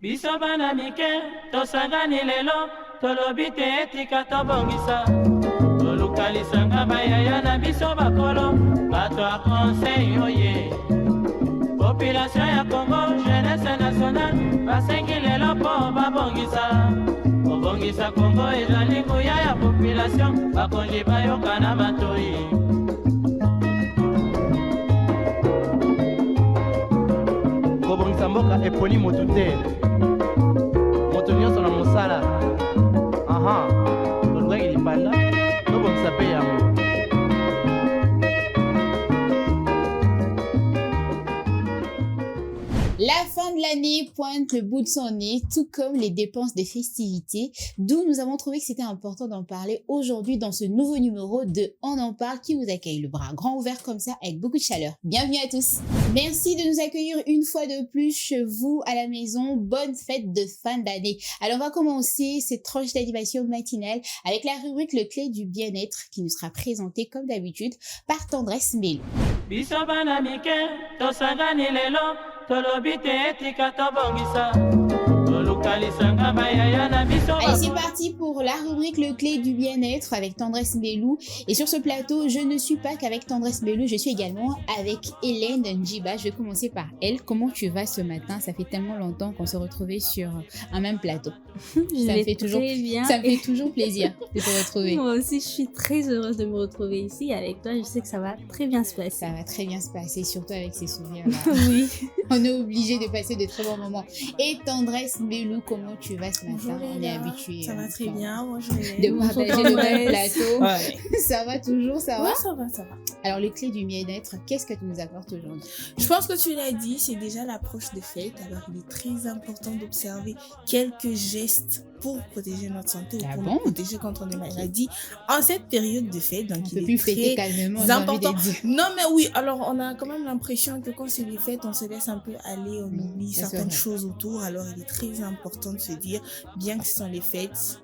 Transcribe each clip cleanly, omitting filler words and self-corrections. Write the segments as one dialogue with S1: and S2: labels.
S1: Biso bana mike, tosangani lelo, tolobi te etika tobongisa. Tolukalisanga bayaya na biso bakolo, bato a conseil oye. Population ya Congo, jeunesse nationale, basengi lelo po babongisa. Kobongisa Congo ezali nguya ya population, bakonzi bayoka na matoi. Kobongisa mboka eponi moto te. Moto nyonso na mosala. Aha, tolukaki lipanda, tobongisa pe yango.
S2: La fin de l'année pointe le bout de son nez, tout comme les dépenses des festivités, d'où nous avons trouvé que c'était important d'en parler aujourd'hui dans ce nouveau numéro de On en parle qui vous accueille le bras grand ouvert comme ça avec beaucoup de chaleur. Bienvenue à tous. Merci de nous accueillir une fois de plus chez vous à la maison. Bonne fête de fin d'année. Alors on va commencer cette tranche d'animation matinale avec la rubrique Le Clé du bien-être qui nous sera présentée comme d'habitude par Tendresse Melo. Allez, c'est parti pour la rubrique Le Clé du bien-être avec Tendresse Mbelou. Et sur ce plateau, je ne suis pas qu'avec Tendresse Mbelou, je suis également avec Hélène Njiba. Je vais commencer par elle. Comment tu vas ce matin? Ça fait tellement longtemps qu'on se retrouvait sur un même plateau. Ça me fait toujours plaisir de te retrouver.
S3: Moi aussi, je suis très heureuse de me retrouver ici avec toi. Je sais que ça va très bien se passer.
S2: Ça va très bien se passer, surtout avec ces souvenirs-là.
S3: Oui.
S2: On est obligé de passer de très bons moments. Et Tendresse Mbelou, comment tu vas ce matin?
S4: Bonjour,
S2: on est habitué.
S4: Ça va très bien. Bonjour,
S2: de partager le même plateau.
S4: Ouais.
S2: Ça va toujours, ça va?
S4: Ouais, ça va, ça va.
S2: Alors, le clé du bien-être, qu'est-ce que tu nous apportes aujourd'hui?
S4: Je pense que tu l'as dit, c'est déjà l'approche des fêtes. Alors, il est très important d'observer quelques gestes pour protéger notre santé ou pour nous protéger contre des maladies en cette période de fête. Donc,
S2: on peut plus fêter calmement,
S4: important. Non, mais oui, alors on a quand même l'impression que quand c'est les fêtes, on se laisse un peu aller, on oublie certaines choses autour. Alors, il est très important de se dire, bien que ce sont les fêtes,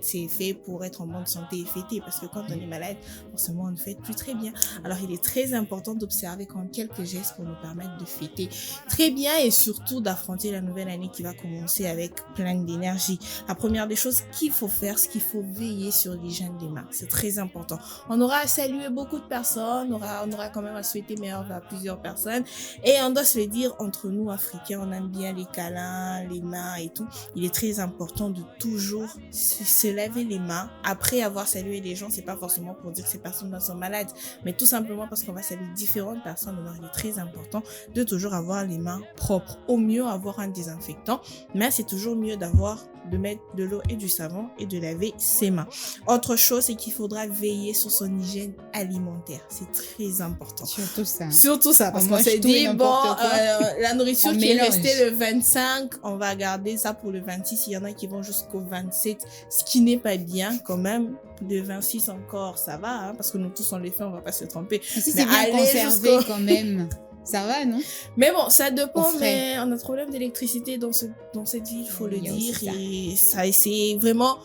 S4: c'est fait pour être en bonne santé et fêter. Parce que quand on est malade, forcément, on ne fête plus très bien. Alors, il est très important d'observer quand quelques gestes pour nous permettre de fêter très bien et surtout d'affronter la nouvelle année qui va commencer avec plein d'énergie. La première des choses qu'il faut faire, c'est qu'il faut veiller sur l'hygiène des mains. C'est très important. On aura à saluer beaucoup de personnes, on aura quand même à souhaiter meilleur à plusieurs personnes. Et on doit se le dire, entre nous, Africains, on aime bien les câlins, les mains et tout. Il est très important de toujours se laver les mains. Après avoir salué les gens, c'est pas forcément pour dire que ces personnes sont malades, mais tout simplement parce qu'on va saluer différentes personnes. Donc, il est très important de toujours avoir les mains propres. Au mieux, avoir un désinfectant, mais c'est toujours mieux de mettre de l'eau et du savon et de laver ses mains. Autre chose, c'est qu'il faudra veiller sur son hygiène alimentaire. C'est très important. Surtout ça, parce qu'on s'est dit, la nourriture qui est restée le 25, on va garder ça pour le 26. Il y en a qui vont jusqu'au 27, ce qui n'est pas bien quand même. Le 26 encore, ça va, parce que nous tous on les fait, on va pas se tromper.
S2: Mais si c'est bien conservé quand même... Ça va, non?
S4: Mais bon, ça dépend, mais on a un problème d'électricité dans cette ville, il faut le dire. Et ça, c'est vraiment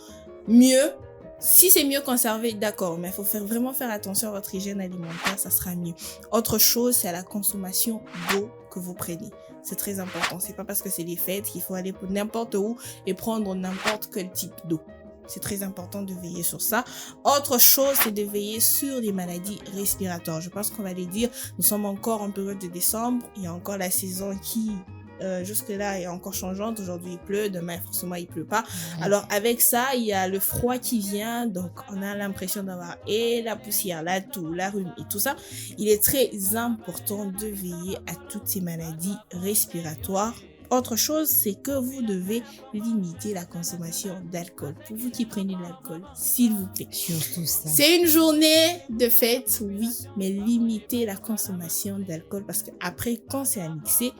S4: mieux. Si c'est mieux conservé, d'accord, mais il faut vraiment faire attention à votre hygiène alimentaire, ça sera mieux. Autre chose, c'est la consommation d'eau que vous prenez. C'est très important. C'est pas parce que c'est les fêtes qu'il faut aller pour n'importe où et prendre n'importe quel type d'eau. C'est très important de veiller sur ça. Autre chose, c'est de veiller sur les maladies respiratoires. Je pense qu'on va les dire. Nous sommes encore en période de décembre. Il y a encore la saison qui, jusque-là, est encore changeante. Aujourd'hui, il pleut. Demain, forcément, il pleut pas. Alors, avec ça, il y a le froid qui vient. Donc, on a l'impression d'avoir et la poussière, la toux, la rhume et tout ça. Il est très important de veiller à toutes ces maladies respiratoires. Autre chose, c'est que vous devez limiter la consommation d'alcool. Pour vous qui prenez de l'alcool, s'il vous plaît.
S2: Surtout ça.
S4: C'est une journée de fête, oui, mais limitez la consommation d'alcool parce que après, quand c'est à mixer,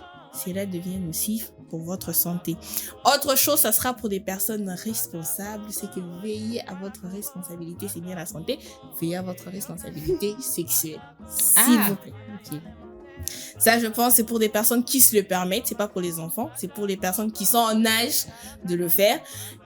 S4: cela devient nocif pour votre santé. Autre chose, ça sera pour des personnes responsables, c'est que veillez à votre responsabilité, c'est bien la santé, veillez à votre responsabilité sexuelle, s'il vous plaît.
S2: Ok.
S4: Ça, je pense, c'est pour des personnes qui se le permettent. C'est pas pour les enfants. C'est pour les personnes qui sont en âge de le faire.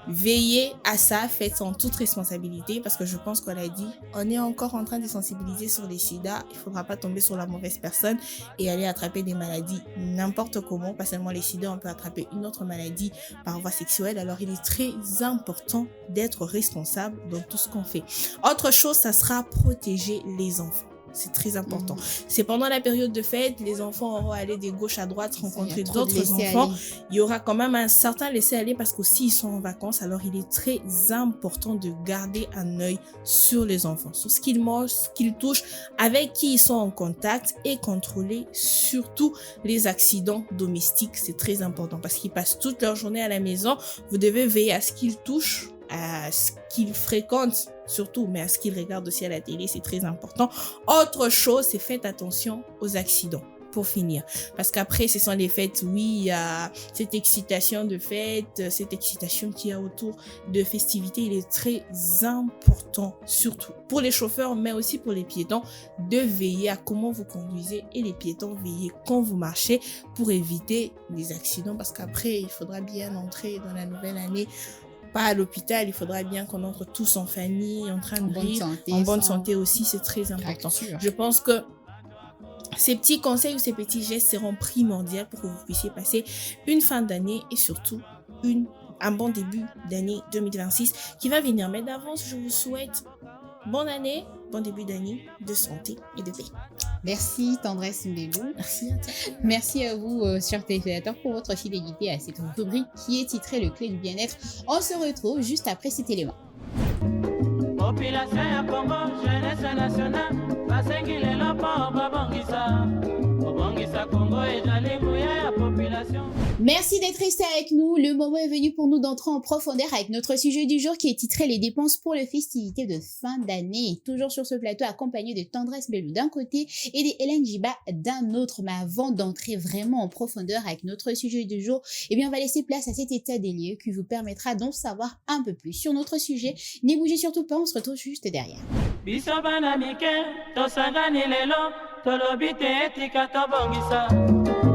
S4: Veillez à ça. Faites ça en toute responsabilité parce que je pense qu'on l'a dit. On est encore en train de sensibiliser sur les sida. Il faudra pas tomber sur la mauvaise personne et aller attraper des maladies n'importe comment. Pas seulement les sida, on peut attraper une autre maladie par voie sexuelle. Alors, il est très important d'être responsable dans tout ce qu'on fait. Autre chose, ça sera protéger les enfants. C'est très important. C'est pendant la période de fête, les enfants auront allé de gauche à droite rencontrer d'autres enfants. Il y aura quand même un certain laisser-aller parce qu'aussi ils sont en vacances. Alors, il est très important de garder un œil sur les enfants, sur ce qu'ils mangent, ce qu'ils touchent, avec qui ils sont en contact et contrôler surtout les accidents domestiques. C'est très important parce qu'ils passent toute leur journée à la maison. Vous devez veiller à ce qu'ils touchent, à ce qu'ils fréquentent surtout, mais à ce qu'ils regardent aussi à la télé, c'est très important. Autre chose, c'est faites attention aux accidents. Pour finir, parce qu'après ce sont les fêtes, oui, il y a cette excitation de fête, cette excitation qu'il y a autour de festivités. Il est très important, surtout pour les chauffeurs, mais aussi pour les piétons, de veiller à comment vous conduisez et les piétons, veillez quand vous marchez pour éviter les accidents, parce qu'après il faudra bien entrer dans la nouvelle année pas à l'hôpital, il faudra bien qu'on entre tous en famille, en train de rire, en bonne santé aussi, c'est très important. Je pense que ces petits conseils ou ces petits gestes seront primordiaux pour que vous puissiez passer une fin d'année et surtout un bon début d'année 2026 qui va venir. Mais d'avance, je vous souhaite bonne année, bon début d'année, de santé et de paix.
S2: Merci Tendresse Mbelou.
S4: Merci à toi.
S2: Merci à vous, chers téléspectateurs, pour votre fidélité à cette rubrique qui est titrée Le Clé du bien-être. On se retrouve juste après cet élément.
S1: Population ya Congo, jeunesse nationale, basengile lopo babongisa. Babongisa Congo ezali nguya ya population.
S2: Merci d'être resté avec nous. Le moment est venu pour nous d'entrer en profondeur avec notre sujet du jour qui est titré Les dépenses pour les festivités de fin d'année. Toujours sur ce plateau accompagné de Tendresse Mbelou d'un côté et de Hélène Jiba d'un autre. Mais avant d'entrer vraiment en profondeur avec notre sujet du jour, eh bien on va laisser place à cet état des lieux qui vous permettra d'en savoir un peu plus sur notre sujet. Ne bougez surtout pas, on se retrouve juste derrière.
S1: Biso bana mike, tosangani lelo, tolobi te etika tobongisa.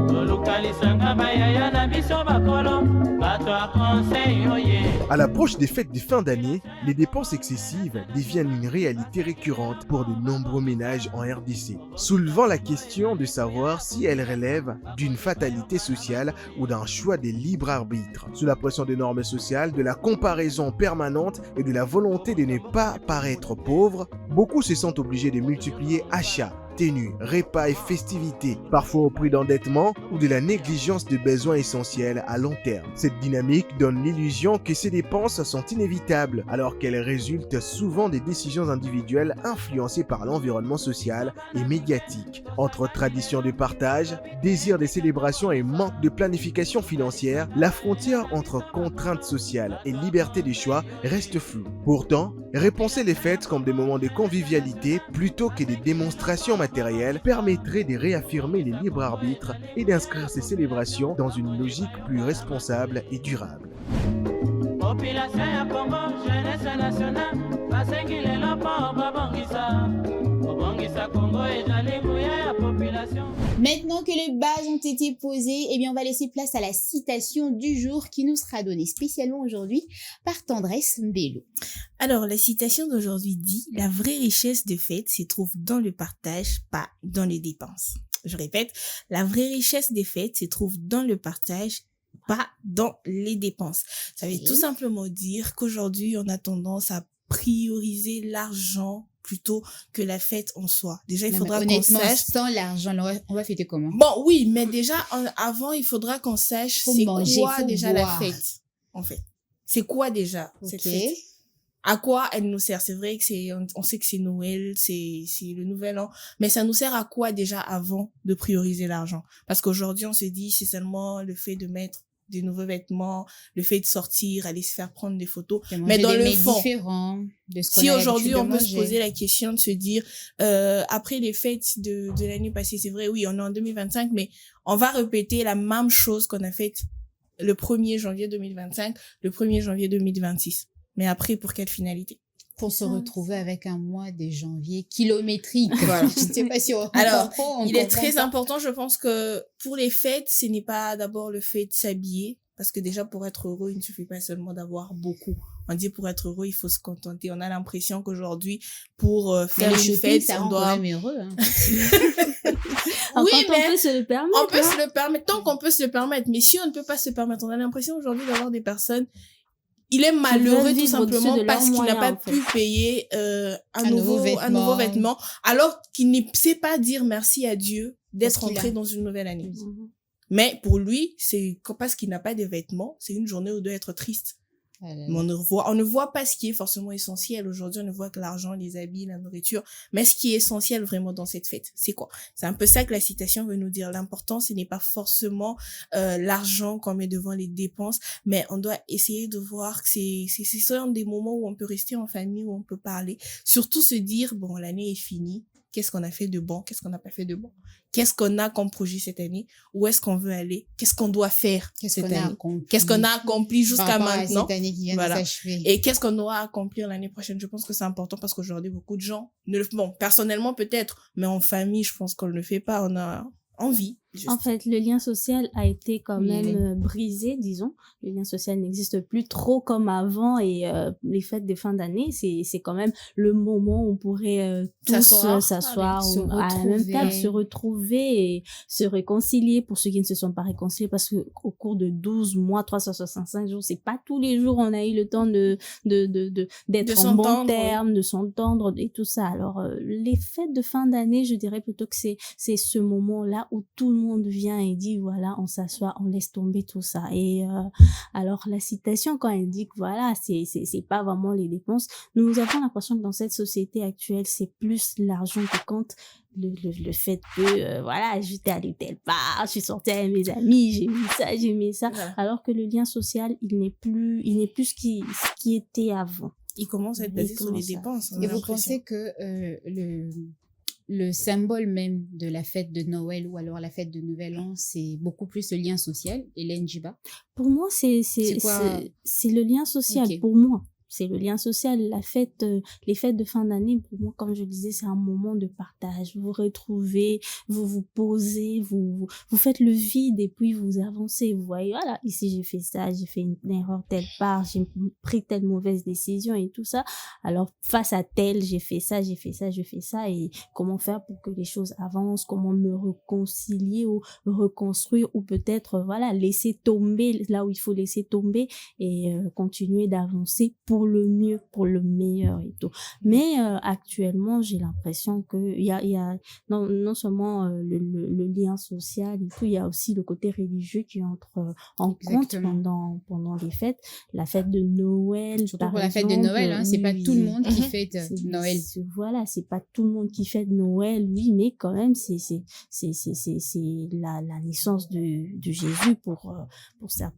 S1: Tolukalisanga bayaya na biso bakolo, bato a conseil oye.
S5: À l'approche des fêtes de fin d'année, les dépenses excessives deviennent une réalité récurrente pour de nombreux ménages en RDC, soulevant la question de savoir si elles relèvent d'une fatalité sociale ou d'un choix de libre arbitre. Sous la pression des normes sociales, de la comparaison permanente et de la volonté de ne pas paraître pauvre, beaucoup se sentent obligés de multiplier achats, tenues, repas et festivités, parfois au prix d'endettement ou de la négligence de besoins essentiels à long terme. Cette dynamique donne l'illusion que ces dépenses sont inévitables, alors qu'elles résultent souvent des décisions individuelles influencées par l'environnement social et médiatique. Entre tradition de partage, désir de célébration et manque de planification financière, la frontière entre contraintes sociales et liberté de choix reste floue. Pourtant, repenser les fêtes comme des moments de convivialité plutôt que des démonstrations matérielles permettrait de réaffirmer les libres arbitres et d'inscrire ces célébrations dans une logique plus responsable et durable.
S1: Population ya Congo, jeunesse nationale, basengile lopo babongisa. Babongisa Congo ezali nguya ya population.
S2: Maintenant que les bases ont été posées, eh bien on va laisser place à la citation du jour qui nous sera donnée spécialement aujourd'hui par Tendresse Mbelou.
S4: Alors, la citation d'aujourd'hui dit « La vraie richesse de fête se trouve dans le partage, pas dans les dépenses ». Je répète, la vraie richesse des fêtes se trouve dans le partage, pas dans les dépenses. Ça veut tout simplement dire qu'aujourd'hui, on a tendance à prioriser l'argent plutôt que la fête en soi. Déjà, il faudra qu'on sache...
S2: sans l'argent, on va fêter comment?
S4: Bon, oui, mais déjà, avant, il faudra qu'on sache c'est quoi déjà la fête, en fait. C'est quoi déjà cette fête? À quoi elle nous sert? C'est vrai que on sait que c'est Noël, c'est le nouvel an, mais ça nous sert à quoi déjà avant de prioriser l'argent? Parce qu'aujourd'hui, on se dit, c'est seulement le fait de mettre des nouveaux vêtements, le fait de sortir, aller se faire prendre des photos. Mais dans le fond, si aujourd'hui on peut se poser la question de se dire, après les fêtes de l'année passée, c'est vrai, oui, on est en 2025, mais on va répéter la même chose qu'on a faite le 1er janvier 2025, le 1er janvier 2026. Mais après, pour quelle finalité?
S2: Pour se
S3: Ça,
S2: retrouver avec un mois de janvier kilométrique. Voilà. Je ne sais pas si on
S4: Alors,
S2: comprend.
S4: il est très important, je pense que pour les fêtes, ce n'est pas d'abord le fait de s'habiller, parce que déjà pour être heureux, il ne suffit pas seulement d'avoir beaucoup. On dit pour être heureux, il faut se contenter. On a l'impression qu'aujourd'hui, pour faire une fête,
S2: ça
S4: on
S2: rend
S4: doit...
S2: quand même heureux. Hein.
S3: Alors,
S4: Oui,
S3: quand
S4: mais
S3: on peut se le permettre.
S4: on peut se le permettre, tant qu'on peut se le permettre. Mais si on ne peut pas se le permettre, on a l'impression aujourd'hui d'avoir des personnes... Il est malheureux
S3: veulent
S4: tout
S3: vivre au-dessus
S4: simplement
S3: de leurs
S4: parce qu'il n'a
S3: moyens,
S4: pas
S3: en fait.
S4: pu payer un nouveau
S2: vêtement.
S4: vêtement, alors qu'il ne sait pas dire merci à Dieu d'être
S2: Parce qu'il
S4: entré
S2: a.
S4: dans une nouvelle année.
S3: Mhm.
S4: Mais pour lui, c'est parce qu'il n'a pas de vêtements, c'est une journée où il doit être triste.
S2: Ah là là.
S4: Mais on ne voit pas ce qui est forcément essentiel. Aujourd'hui, on ne voit que l'argent, les habits, la nourriture. Mais ce qui est essentiel vraiment dans cette fête, c'est quoi? C'est un peu ça que la citation veut nous dire. L'important, ce n'est pas forcément l'argent qu'on met devant les dépenses, mais on doit essayer de voir que c'est des moments où on peut rester en famille, où on peut parler. Surtout se dire, bon, l'année est finie. Qu'est-ce qu'on a fait de bon? Qu'est-ce qu'on n'a pas fait de bon? Qu'est-ce qu'on a comme projet cette année? Où est-ce qu'on veut aller? Qu'est-ce qu'on doit faire
S2: Qu'est-ce
S4: cette
S2: qu'on a
S4: année?
S2: accompli
S4: Qu'est-ce qu'on a accompli
S2: par
S4: jusqu'à
S2: rapport à
S4: maintenant?
S2: cette année qui vient
S4: Voilà.
S2: de s'achever.
S4: Et qu'est-ce qu'on aura à accomplir l'année prochaine? Je pense que c'est important parce qu'aujourd'hui, beaucoup de gens ne le font. Bon, personnellement peut-être, mais en famille, je pense qu'on ne le fait pas. On a envie. Juste.
S3: En fait, le lien social a été quand
S2: Oui,
S3: même
S2: oui.
S3: Brisé, disons. Le lien social n'existe plus trop comme avant et les fêtes de fin d'année, c'est quand même le moment où on pourrait tous s'asseoir
S2: se
S3: à la même
S2: retrouver.
S3: table, se retrouver et se réconcilier pour ceux qui ne se sont pas réconciliés parce que au cours de 12 mois, 365 jours, c'est pas tous les jours on a eu le temps d'être
S4: De
S3: en bon
S4: s'entendre,
S3: terme, de s'entendre et tout ça. Alors les fêtes de fin d'année, je dirais plutôt que c'est ce moment-là où tout le monde vient et dit voilà, on s'assoit, on laisse tomber tout ça. Et alors la citation quand elle dit que voilà, c'est pas vraiment les dépenses, nous avons l'impression que dans cette société actuelle, c'est plus l'argent qui compte. Le fait que voilà, j'étais allée telle part, je suis sortie avec mes amis, j'ai mis ça,
S4: Voilà.
S3: alors que le lien social, il n'est plus ce qui était avant.
S4: Il commence à être
S3: Il
S4: basé sur les
S3: commence à-
S4: dépenses. on a
S2: Et vous
S4: l'impression.
S2: pensez que le symbole même de la fête de Noël ou alors la fête de Nouvel An, c'est beaucoup plus le lien social, Hélène Djiba?
S3: Pour moi, c'est
S2: quoi?
S3: le lien social.
S2: Ok.
S3: Pour moi, c'est le lien social. La fête, les fêtes de fin d'année, pour moi, comme je disais, c'est un moment de partage. Vous vous retrouvez, vous vous posez, vous faites le vide et puis vous avancez. Vous voyez, voilà, ici j'ai fait ça, j'ai fait une erreur telle part, j'ai pris telle mauvaise décision et tout ça. Alors face à tel, j'ai fait ça, j'ai fait ça, j'ai fait ça, et comment faire pour que les choses avancent, comment me réconcilier ou reconstruire ou peut-être voilà, laisser tomber là où il faut laisser tomber et continuer d'avancer pour le mieux, pour le meilleur et tout. Mais actuellement, j'ai l'impression que il y a non seulement le lien social et tout, il y a aussi le côté religieux qui entre en compte
S2: Exactement.
S3: pendant les fêtes. La fête de Noël,
S2: Surtout
S3: par
S2: pour la fête de
S3: exemple,
S2: Noël, hein, c'est pas
S3: oui,
S2: tout le monde qui
S4: Mhm.
S2: fête
S3: c'est-
S2: Noël.
S3: Voilà, c'est pas tout le monde qui fête Noël, oui, mais quand même, c'est la naissance de Jésus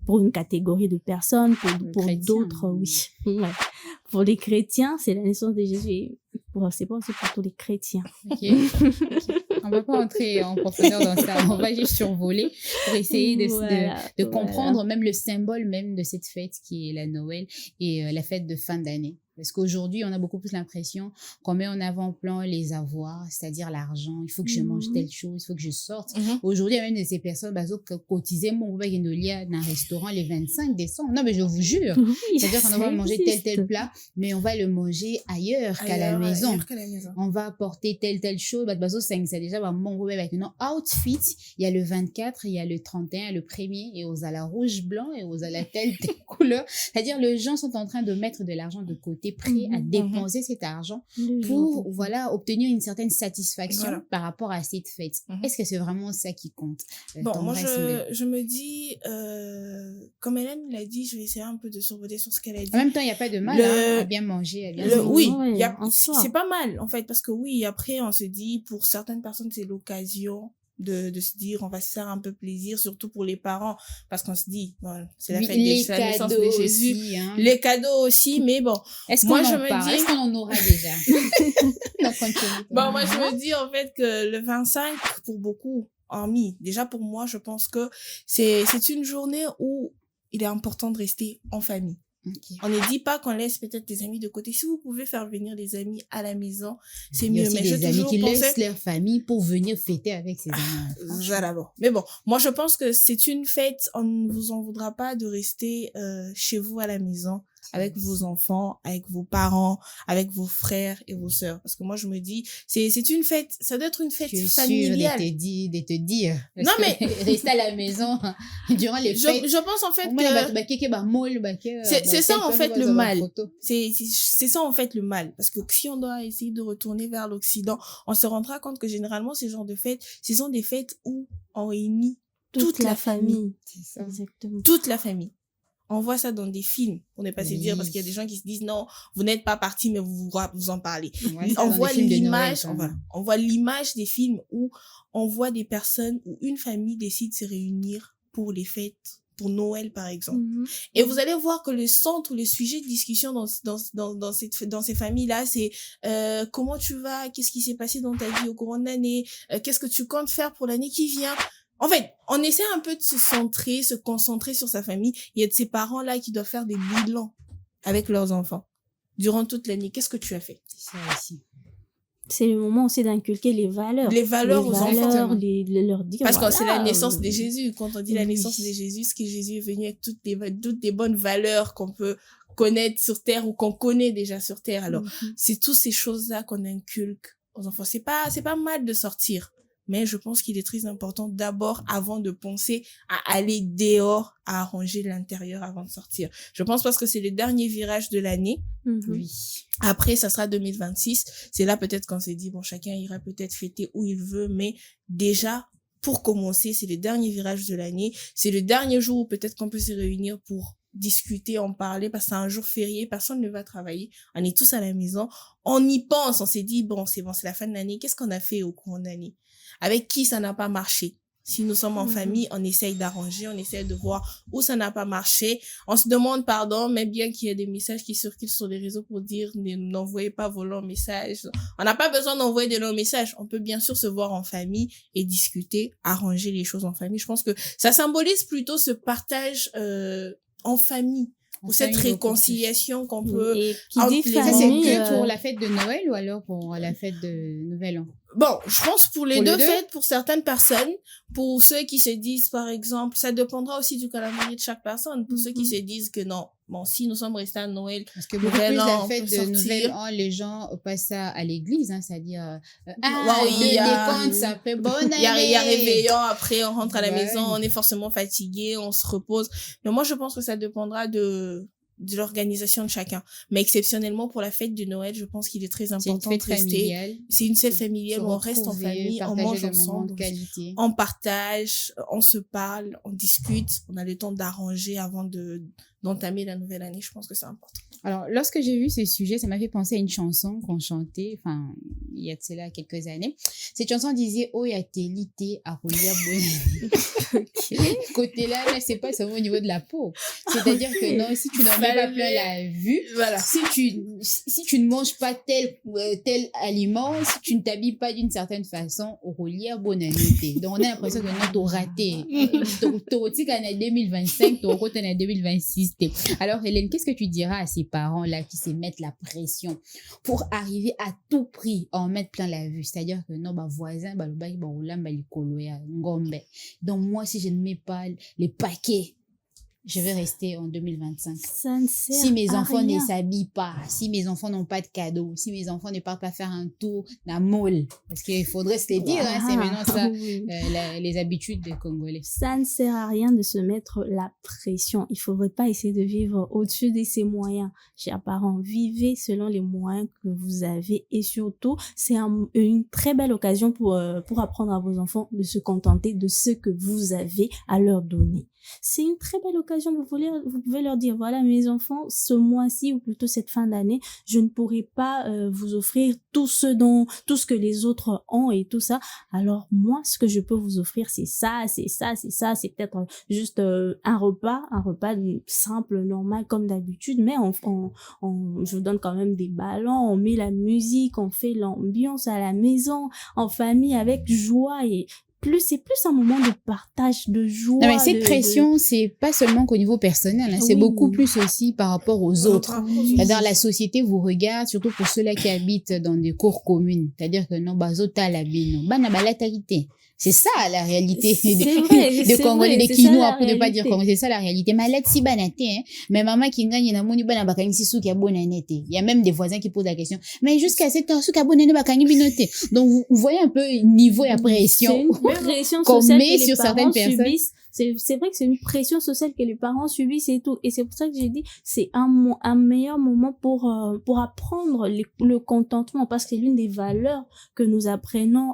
S3: pour une catégorie de personnes, pour
S2: chrétiens,
S3: d'autres,
S2: hein.
S3: oui. Ouais. Pour les chrétiens, c'est la naissance de Jésus. Et c'est pas aussi pour tous les chrétiens.
S2: Ok. On va pas entrer en profondeur dans ça. On va juste survoler pour essayer de
S3: Voilà,
S2: comprendre même le symbole même de cette fête qui est la Noël et la fête de fin d'année. Parce qu'aujourd'hui, on a beaucoup plus l'impression qu'on met en avant-plan les avoirs, c'est-à-dire l'argent. Il faut que je mange
S3: Mhm.
S2: telle chose, il faut que je sorte.
S4: Mhm.
S2: Aujourd'hui, il y a même de ces personnes qui cotisaient mon papa qui nous lie dans un restaurant le 25 décembre. Non, mais je vous jure.
S3: Oui,
S2: C'est-à-dire qu'on
S3: ça
S2: va manger tel
S3: existe.
S2: plat, mais on va le manger ailleurs qu'à la maison.
S4: Ailleurs qu'à la maison.
S2: On va apporter telle chose. C'est déjà mon gros avec un outfit. Il y a le 24, il y a le 31, le 1er, et aux à la rouge, blanc, et aux à la telle couleur. C'est-à-dire, les gens sont en train de mettre de l'argent de côté, prêts à
S3: Mhm.
S2: dépenser cet argent
S3: Le jour
S2: pour,
S3: de-
S2: voilà, obtenir une certaine satisfaction
S4: Voilà.
S2: par rapport à cette fête.
S4: Mhm.
S2: Est-ce que c'est vraiment ça qui compte?
S4: Bon, moi,
S2: Tendresse, mais-
S4: je me dis, comme Hélène l'a dit, je vais essayer un peu de survoler sur ce qu'elle a dit.
S2: En même temps, il n'y a pas de mal
S4: Le-
S2: hein, à bien manger, à bien se
S4: Oui,
S3: Ouais,
S4: y a,
S3: en soi.
S4: c'est pas mal, en fait, parce que oui, après, on se dit, pour certaines personnes, c'est l'occasion de se dire, on va se faire un peu plaisir, surtout pour les parents, parce qu'on se dit, bon, c'est la
S2: Oui,
S4: fête
S2: les
S4: c'est la naissance
S2: cadeaux
S4: de Jésus.
S2: aussi, hein.
S4: Les cadeaux aussi, mais bon.
S2: Est-ce
S4: Moi,
S2: qu'on
S4: je
S2: en
S4: me
S2: parle?
S4: dis-
S2: Est-ce qu'on en aura déjà? Non, continue.
S4: Bon, moi, je me dis, en fait, que le 25, pour beaucoup, déjà pour moi, je pense que c'est une journée où il est important de rester en famille.
S2: Ok.
S4: On ne dit pas qu'on laisse peut-être des amis de côté. Si vous pouvez faire venir des amis à la maison, c'est
S2: Il y a
S4: mieux.
S2: aussi
S4: Mais je
S2: des amis
S4: toujours
S2: qui laissent
S4: pensais...
S2: leur famille pour venir fêter avec ses amis.
S4: Voilà, bon. Mais bon, moi je pense que c'est une fête, on ne vous en voudra pas de rester chez vous à la maison avec vos enfants, avec vos parents, avec vos frères et vos sœurs. Parce que moi je me dis, c'est une fête, ça doit être une fête
S2: Je suis
S4: familiale.
S2: sûre de te dire. Parce
S4: Non,
S2: que rester à la maison durant les fêtes.
S4: Je pense en fait que c'est ça en fait le mal. C'est ça en fait le mal. Parce que si on doit essayer de retourner vers l'Occident, on se rendra compte que généralement ces genres de fêtes, ce sont des fêtes où on réunit toute la famille.
S3: C'est ça. Exactement.
S4: Toute la famille. On voit ça dans des films, pour ne pas se dire, parce qu'il y a des gens qui se disent non, vous n'êtes pas partis, mais vous en parlez. On voit l'image, on voit l'image des films où on voit des personnes, où une famille décide de se réunir pour les fêtes, pour Noël par exemple. Et vous allez voir que le centre, le sujet de discussion dans ces familles-là, c'est comment tu vas, qu'est-ce qui s'est passé dans ta vie au cours de l'année, qu'est-ce que tu comptes faire pour l'année qui vient. En fait, on essaie un peu de se concentrer sur sa famille. Il y a de ces parents-là qui doivent faire des bilans avec leurs enfants durant toute l'année. Qu'est-ce que tu as fait?
S2: C'est ça aussi.
S3: C'est le moment aussi d'inculquer les valeurs.
S4: Les valeurs aux enfants.
S3: Leur dire,
S4: parce que c'est la naissance de Jésus. Quand on dit la naissance de Jésus, c'est que Jésus est venu avec toutes les bonnes valeurs qu'on peut connaître sur terre ou qu'on connaît déjà sur terre. Alors, c'est toutes ces choses-là qu'on inculque aux enfants. C'est pas mal de sortir. Mais je pense qu'il est très important d'abord, avant de penser à aller dehors, à arranger l'intérieur avant de sortir. Je pense parce que c'est le dernier virage de l'année.
S2: Oui.
S4: Après, ça sera 2026. C'est là peut-être qu'on s'est dit, bon, chacun ira peut-être fêter où il veut, mais déjà, pour commencer, c'est le dernier virage de l'année. C'est le dernier jour où peut-être qu'on peut se réunir pour discuter, en parler, parce que c'est un jour férié, personne ne va travailler, on est tous à la maison, on y pense, on s'est dit, bon, c'est la fin de l'année, qu'est-ce qu'on a fait au cours de l'année? Avec qui ça n'a pas marché? Si nous sommes en famille, on essaye d'arranger, on essaye de voir où ça n'a pas marché. On se demande pardon, mais bien qu'il y ait des messages qui circulent sur les réseaux pour dire n'envoyez pas vos longs messages. On n'a pas besoin d'envoyer de longs messages. On peut bien sûr se voir en famille et discuter, arranger les choses en famille. Je pense que ça symbolise plutôt ce partage en famille. Pour cette réconciliation qu'on peut...
S3: Et qui dit
S2: Ça, c'est
S3: famille,
S2: que pour la fête de Noël ou alors pour la fête de Nouvel An?
S4: Bon, je pense pour les deux fêtes, pour certaines personnes, pour ceux qui se disent, par exemple, ça dépendra aussi du calendrier de chaque personne, pour ceux qui se disent que non, bon, si nous sommes restés à Noël,
S2: parce que beaucoup plus la fête de Nouvel An, les gens passent ça à l'église, hein, c'est-à-dire,
S4: il y a
S2: décompte, ça fait bonne année.
S4: Il y a réveillon, après on rentre à la maison, on est forcément fatigué, on se repose. Mais moi, je pense que ça dépendra de l'organisation de chacun. Mais exceptionnellement, pour la fête de Noël, je pense qu'il est très important de rester. C'est une fête familiale où on reste en famille, on mange ensemble, on partage, on se parle, on discute, on a le temps d'arranger avant d'entamer la nouvelle année. Je pense que c'est important.
S2: Alors, lorsque j'ai vu ce sujet, ça m'a fait penser à une chanson qu'on chantait, enfin, il y a de cela quelques années. Cette chanson disait « Oh, ya telité, arolia bonne ». Côté là, c'est pas seulement au niveau de la peau. C'est-à-dire que non, si tu n'en mets pas plein la vue,
S4: voilà.
S2: si tu ne manges pas tel aliment, si tu ne t'habilles pas d'une certaine façon, arolia bonne année. Donc, on a l'impression que non, t'as raté. T'as en 2025, t'as raté en 2026. Alors, Hélène, qu'est-ce que tu diras à ces parents-là qui se mettent la pression pour arriver à tout prix à en mettre plein la vue? C'est-à-dire que non, voisin, le bail, ngombe. Donc, moi, si je ne mets pas les paquets, je vais rester en 2025.
S3: Ça ne sert
S2: si mes
S3: à
S2: enfants
S3: rien.
S2: ne s'habillent pas, si mes enfants n'ont pas de cadeaux, si mes enfants ne partent pas faire un tour dans mall, parce qu'il faudrait se les dire, hein, c'est maintenant ça,
S3: Oui.
S2: les habitudes des Congolais.
S3: Ça ne sert à rien de se mettre la pression. Il faudrait pas essayer de vivre au-dessus de ses moyens. Chers parents, vivez selon les moyens que vous avez et surtout, c'est une très belle occasion pour apprendre à vos enfants de se contenter de ce que vous avez à leur donner. C'est une très belle occasion. Vous pouvez leur dire, voilà, mes enfants, ce mois-ci ou plutôt cette fin d'année, je ne pourrai pas vous offrir tout ce que les autres ont et tout ça. Alors moi, ce que je peux vous offrir, c'est ça, c'est ça, c'est ça. C'est peut-être juste un repas simple, normal comme d'habitude, mais je vous donne quand même des ballons, on met la musique, on fait l'ambiance à la maison, en famille, avec joie et c'est plus un moment de partage, de joie.
S2: Non, mais cette pression, c'est pas seulement qu'au niveau personnel, hein, c'est beaucoup plus aussi par rapport aux autres. C'est-à-dire, la société vous regarde, surtout pour ceux-là qui habitent dans des cours communes. C'est-à-dire que non, bazota la bino, bana balatalité. C'est ça la réalité des Congolais, des Kinois, pour ne pas dire Congolais. C'est ça la réalité. Malade si banate, hein. Mais maman qui gagne na moni bana bakani si sou qui a bonne année. Il y a même des voisins qui posent la question. Mais jusqu'à cette heure, sou qui a bonne année bakani binoté. Donc vous voyez un peu niveau et pression.
S3: C'est une pression
S2: qu'on
S3: sociale
S2: met
S3: que les
S2: sur
S3: parents
S2: certaines personnes.
S3: subissent. C'est vrai que c'est une pression sociale que les parents subissent et tout. Et c'est pour ça que j'ai dit, c'est un meilleur moment pour apprendre le contentement, parce que c'est l'une des valeurs que nous apprenons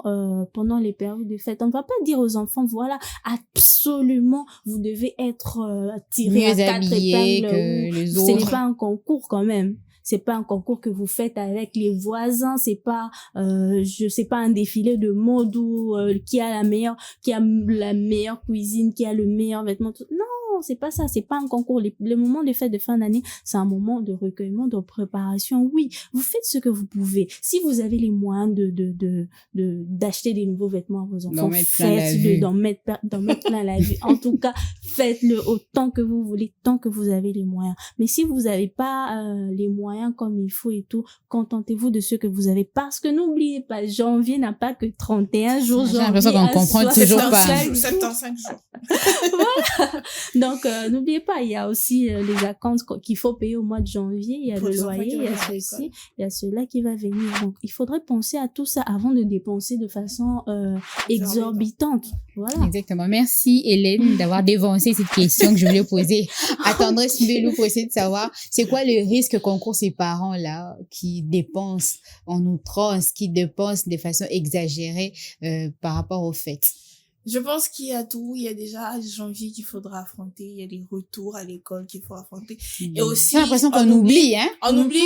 S3: pendant les périodes de fête. On ne va pas dire aux enfants, voilà, absolument, vous devez être tiré à 4 épingles.
S2: Que les
S3: Ce
S2: autres.
S3: n'est pas un concours quand même. C'est pas un concours que vous faites avec les voisins, c'est pas je sais pas un défilé de mode où qui a la meilleure cuisine, qui a le meilleur vêtement. Non, c'est pas ça, c'est pas un concours. Le moment de fête de fin d'année, c'est un moment de recueillement, de préparation. Oui, vous faites ce que vous pouvez. Si vous avez les moyens d'acheter des nouveaux vêtements à vos enfants, faites-le, d'en mettre plein la vue. En tout cas, faites-le autant que vous voulez, tant que vous avez les moyens. Mais si vous n'avez pas les moyens comme il faut et tout, contentez-vous de ce que vous avez, parce que n'oubliez pas, janvier n'a pas que 31 jours.
S2: J'ai l'impression qu'on comprend toujours pas.
S4: 75 jours.
S3: Voilà. Donc, n'oubliez pas, il y a aussi les acomptes qu'il faut payer au mois de janvier, il y a
S4: Pour
S3: le
S4: les enfants
S3: loyer,
S4: qui
S3: il y
S4: vont
S3: a
S4: à l'école.
S3: ceci, il y a cela qui va venir. Donc, il faudrait penser à tout ça avant de dépenser de façon exorbitante. Voilà.
S2: Exactement. Merci Hélène d'avoir dévancé cette question que je voulais poser à Tendresse Mbelou pour essayer de savoir c'est quoi le risque qu'encourent ces parents-là qui dépensent en outrance, qui dépensent de façon exagérée par rapport aux fêtes.
S4: Je pense qu'il y a tout. Il y a déjà janvier qu'il faudra affronter. Il y a les retours à l'école qu'il faut affronter. Et aussi,
S2: j'ai l'impression qu'on oublie, hein.
S4: On oublie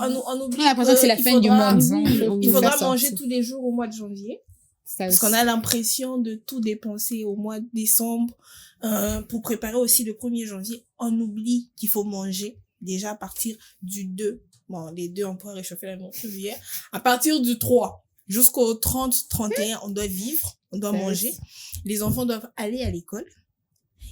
S4: on oublie
S2: J'ai l'impression que c'est la fin du monde.
S4: Il faudra manger tous les jours au mois de janvier.
S2: Ça
S4: Parce
S2: aussi.
S4: qu'on a l'impression de tout dépenser au mois de décembre pour préparer aussi le 1er janvier. On oublie qu'il faut manger déjà à partir du 2. Bon, les 2, on pourra réchauffer la nourriture hier. À partir du 3 jusqu'au 30, 31, on doit vivre, on doit manger. Les enfants doivent aller à l'école.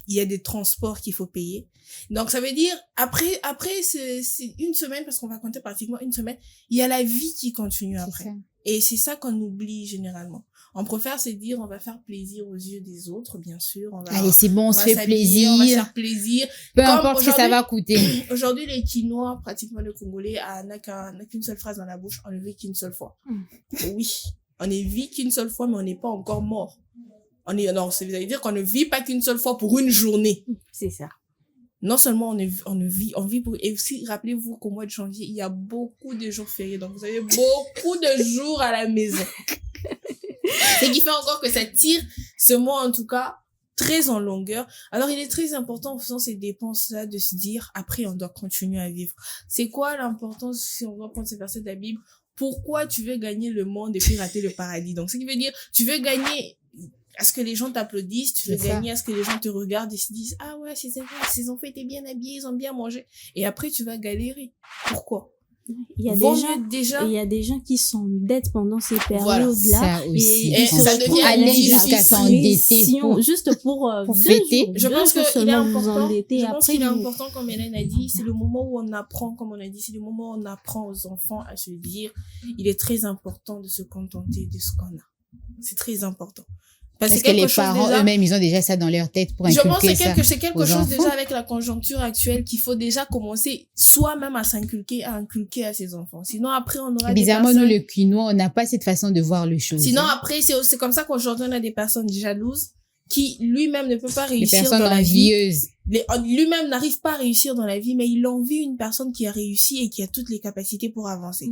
S4: Il y a des transports qu'il faut payer. Donc, ça veut dire, après c'est une semaine, parce qu'on va compter pratiquement une semaine, il y a la vie qui continue après.
S2: Ça.
S4: Et c'est ça qu'on oublie généralement. On préfère se dire, on va faire plaisir aux yeux des autres, bien sûr.
S2: Allez, c'est bon, on se
S4: va
S2: fait
S4: s'habiller, on va se
S2: plaisir.
S4: faire plaisir.
S2: Peu
S4: Comme
S2: importe ce que ça va coûter.
S4: Aujourd'hui, les Quinois, pratiquement le Congolais, n'a qu'une seule phrase dans la bouche, on ne vit qu'une seule fois. Oui, on ne vit qu'une seule fois, mais on n'est pas encore mort. Non, ça veut dire qu'on ne vit pas qu'une seule fois pour une journée.
S3: C'est ça.
S4: Non seulement on vit pour, et aussi, rappelez-vous qu'au mois de janvier, il y a beaucoup de jours fériés, donc vous avez beaucoup de jours à la maison. Ce qui fait encore que ça tire ce mois, en tout cas, très en longueur. Alors, il est très important, en faisant ces dépenses-là, de se dire, après, on doit continuer à vivre. C'est quoi l'importance, si on doit prendre ces versets de la Bible? Pourquoi tu veux gagner le monde et puis rater le paradis? Donc, ce qui veut dire, tu veux gagner à ce que les gens t'applaudissent, tu veux gagner à ce que les gens te regardent et se disent, ah ouais, ces enfants étaient bien habillés, ils ont bien mangé. Et après, tu vas galérer. Pourquoi?
S3: Il y a il y a des gens qui s'endettent pendant ces périodes-là.
S2: Ça aussi.
S4: Et ça devient
S2: aller jusqu'à s'endetter
S3: juste pour
S2: fêter.
S4: Je pense qu'il est important,
S3: après,
S4: important, comme Hélène a dit, c'est le moment où on apprend, comme on a dit, c'est le moment où on apprend aux enfants à se dire, il est très important de se contenter de ce qu'on a. C'est très important.
S2: Parce que les parents eux-mêmes, ils ont déjà ça dans leur tête pour inculquer ça. Je pense
S4: que c'est quelque chose déjà avec la conjoncture actuelle qu'il faut déjà commencer soi-même à inculquer à ses enfants. Sinon, après, on aura
S2: bizarrement, nous, le Quinois, on n'a pas cette façon de voir les choses.
S4: Sinon, après, c'est comme ça qu'aujourd'hui, on a des personnes jalouses qui lui-même ne peut pas réussir dans la
S2: vie.
S4: Lui-même n'arrive pas à réussir dans la vie, mais il envie une personne qui a réussi et qui a toutes les capacités pour avancer.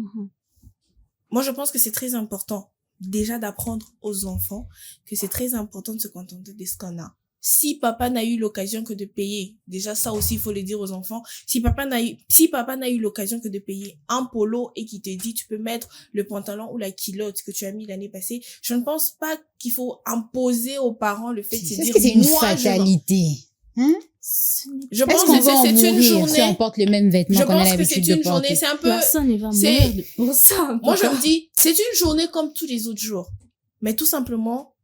S4: Moi, je pense que c'est très important déjà d'apprendre aux enfants que c'est très important de se contenter de ce qu'on a. Si papa n'a eu l'occasion que de payer, déjà ça aussi il faut le dire aux enfants, si papa n'a eu l'occasion que de payer un polo et qu'il te dit tu peux mettre le pantalon ou la culotte que tu as mis l'année passée, je ne pense pas qu'il faut imposer aux parents le fait de se dire
S2: que c'est une fatalité.
S4: Je pense que c'est une journée.
S2: Si on porte les mêmes vêtements qu'on a l'habitude de porter.
S4: C'est un peu.
S3: Personne ne va mourir pour ça.
S4: Moi, je me dis, c'est une journée comme tous les autres jours. Mais tout simplement,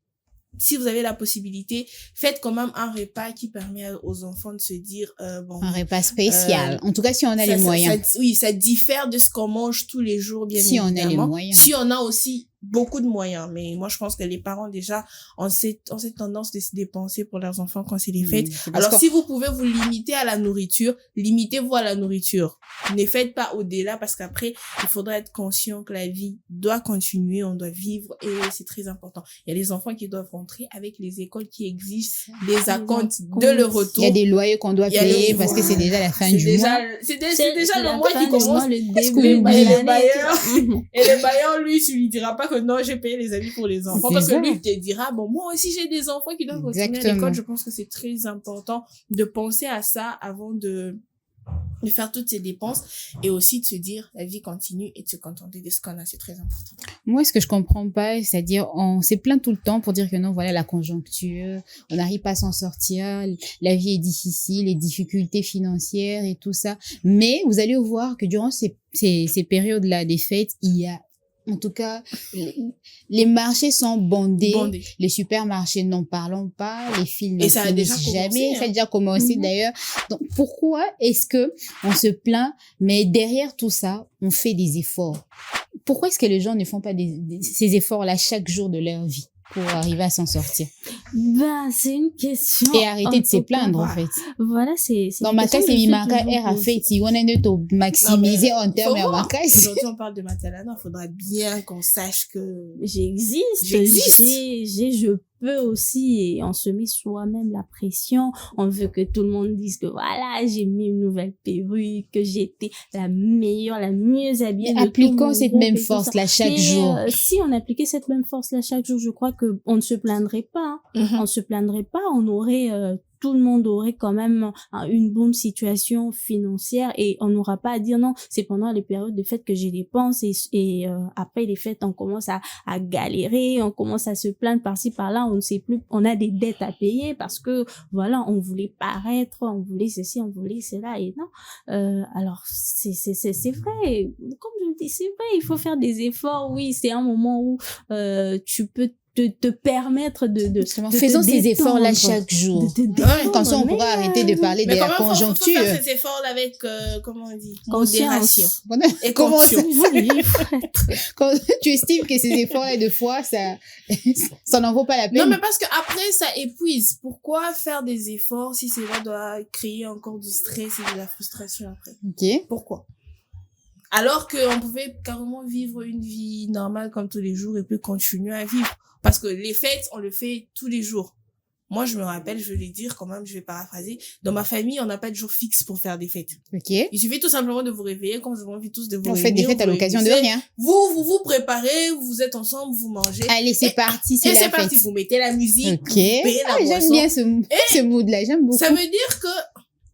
S4: si vous avez la possibilité, faites quand même un repas qui permet aux enfants de se dire, bon.
S2: Un repas spécial. En tout cas, si on a les moyens.
S4: Ça diffère de ce qu'on mange tous les jours, bien évidemment.
S2: Si on a les moyens.
S4: Si on a aussi beaucoup de moyens. Mais moi, je pense que les parents, déjà, ont cette tendance de se dépenser pour leurs enfants quand c'est les fêtes. Alors, si vous pouvez vous limiter à la nourriture, limitez-vous à la nourriture. Ne faites pas au-delà parce qu'après, il faudra être conscient que la vie doit continuer, on doit vivre et c'est très important. Il y a des enfants qui doivent rentrer avec les écoles qui exigent des acomptes de leur retour.
S2: Il y a des loyers qu'on doit payer parce que c'est déjà la fin du mois.
S4: C'est déjà le mois qui commence.
S3: Le
S4: et le bailleur, lui, tu lui diras pas que non, j'ai payé les habits pour les enfants. Parce que lui, il te dira, bon, moi aussi, j'ai des enfants qui doivent retourner à l'école. Je pense que c'est très important de penser à ça avant de faire toutes ces dépenses et aussi de se dire la vie continue et de se contenter de ce qu'on a, c'est très important.
S2: Moi, ce que je comprends pas, c'est-à-dire on s'est plaint tout le temps pour dire que non, voilà la conjoncture, on n'arrive pas à s'en sortir, la vie est difficile, les difficultés financières et tout ça. Mais vous allez voir que durant ces périodes-là des fêtes, il y a en tout cas, les marchés sont bondés. Les supermarchés, n'en parlons pas. Les films ne finissent jamais. Ça a déjà commencé d'ailleurs. Donc, pourquoi est-ce que on se plaint, mais derrière tout ça, on fait des efforts? Pourquoi est-ce que les gens ne font pas ces efforts-là chaque jour de leur vie pour arriver à s'en sortir?
S3: Ben, c'est une question.
S2: Et arrêter de se plaindre, en fait.
S3: Voilà, c'est
S2: dans ma case, c'est Mimaka R a fait, si on est de maximiser en termes de ma case.
S4: Aujourd'hui, on parle de Matalana, il faudra bien qu'on sache que
S3: j'existe. Je peux aussi, et on se met soi-même la pression. On veut que tout le monde dise que voilà, j'ai mis une nouvelle perruque, que j'étais la meilleure, la mieux habillée.
S2: Mais appliquons cette même force-là chaque jour.
S3: Si on appliquait cette même force-là chaque jour, je crois que on ne se plaindrait pas. On ne se plaindrait pas. On aurait tout le monde aurait quand même une bonne situation financière et on n'aura pas à dire non, c'est pendant les périodes de fêtes que j'ai dépense et après les fêtes, on commence à galérer, on commence à se plaindre par-ci par-là, on ne sait plus, on a des dettes à payer parce que voilà, on voulait paraître, on voulait ceci, on voulait cela et non. Alors c'est vrai, comme je le dis, c'est vrai, il faut faire des efforts, oui, c'est un moment où tu peux te permettre de
S2: faisons ces efforts là chaque jour. Comme ça on pourra arrêter de parler de la conjoncture.
S4: Faut faire ces efforts là avec comment on dit, modération
S2: et comment quand tu estimes que ces efforts là de fois ça n'en vaut pas la peine.
S4: Non mais parce que après ça épuise. Pourquoi faire des efforts si cela doit créer encore du stress et de la frustration après?
S2: OK.
S4: Pourquoi? Alors qu'on pouvait carrément vivre une vie normale comme tous les jours et puis continuer à vivre. Parce que les fêtes, on le fait tous les jours. Moi, je me rappelle, je vais le dire quand même, je vais paraphraser. Dans ma famille, on n'a pas de jour fixe pour faire des fêtes.
S2: OK.
S4: Il suffit tout simplement de vous réveiller quand vous avez envie tous de vous réunir.
S2: On fait des fêtes à l'occasion de rien.
S4: Vous préparez, vous êtes ensemble, vous mangez.
S2: Allez, c'est parti, c'est la fête. Et c'est parti,
S4: vous mettez la musique,
S2: OK. J'aime bien ce mood-là, j'aime beaucoup.
S4: Ça veut dire que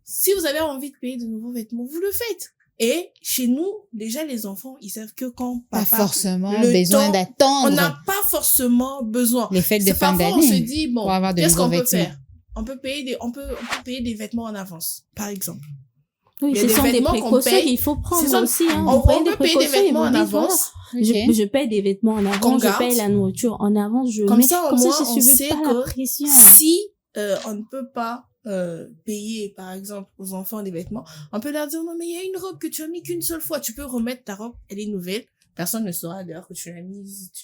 S4: si vous avez envie de payer de nouveaux vêtements, vous le faites. Et chez nous, déjà, les enfants, ils savent que quand papa...
S2: Pas forcément besoin d'attendre.
S4: On n'a pas forcément besoin.
S2: Les fêtes de fin d'année.
S4: Parfois, on se dit, bon, qu'est-ce qu'on peut faire? On peut payer des vêtements en avance, par exemple.
S3: Oui, ce sont des précautions qu'il faut prendre aussi. Hein.
S4: On peut payer des vêtements en avance.
S3: Okay. Je paye des vêtements en avance, je paye la nourriture en avance.
S4: Comme ça, au moins, on sait
S3: que
S4: si on ne peut pas payer par exemple aux enfants des vêtements, on peut leur dire non mais il y a une robe que tu as mis qu'une seule fois, tu peux remettre ta robe, elle est nouvelle, personne ne saura d'ailleurs que tu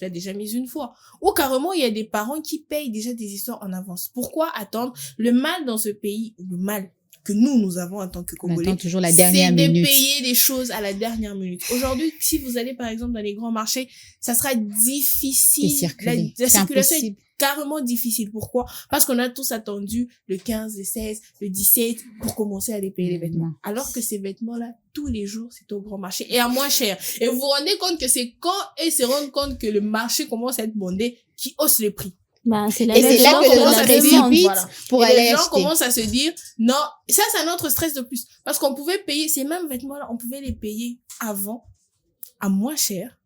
S4: l'as déjà mise une fois. Ou carrément il y a des parents qui payent déjà des histoires en avance. Pourquoi attendre? Le mal dans ce pays, le mal que nous avons en tant que Congolais,
S2: toujours la dernière minute.
S4: C'est de payer des choses à la dernière minute. Aujourd'hui, si vous allez par exemple dans les grands marchés, ça sera difficile. La circulation est carrément difficile. Pourquoi? Parce qu'on a tous attendu le 15, le 16, le 17 pour commencer à aller payer les vêtements. Alors que ces vêtements-là, tous les jours, c'est au grand marché et à moins cher. Et vous vous rendez compte que c'est quand ils se rendent compte que le marché commence à être bondé qui hausse les prix.
S3: Bah, c'est là
S2: que les gens commencent à se précipiter pour aller acheter.
S4: Les gens commencent à se dire, non, ça c'est un autre stress de plus. Parce qu'on pouvait payer ces mêmes vêtements-là, on pouvait les payer avant, à moins cher,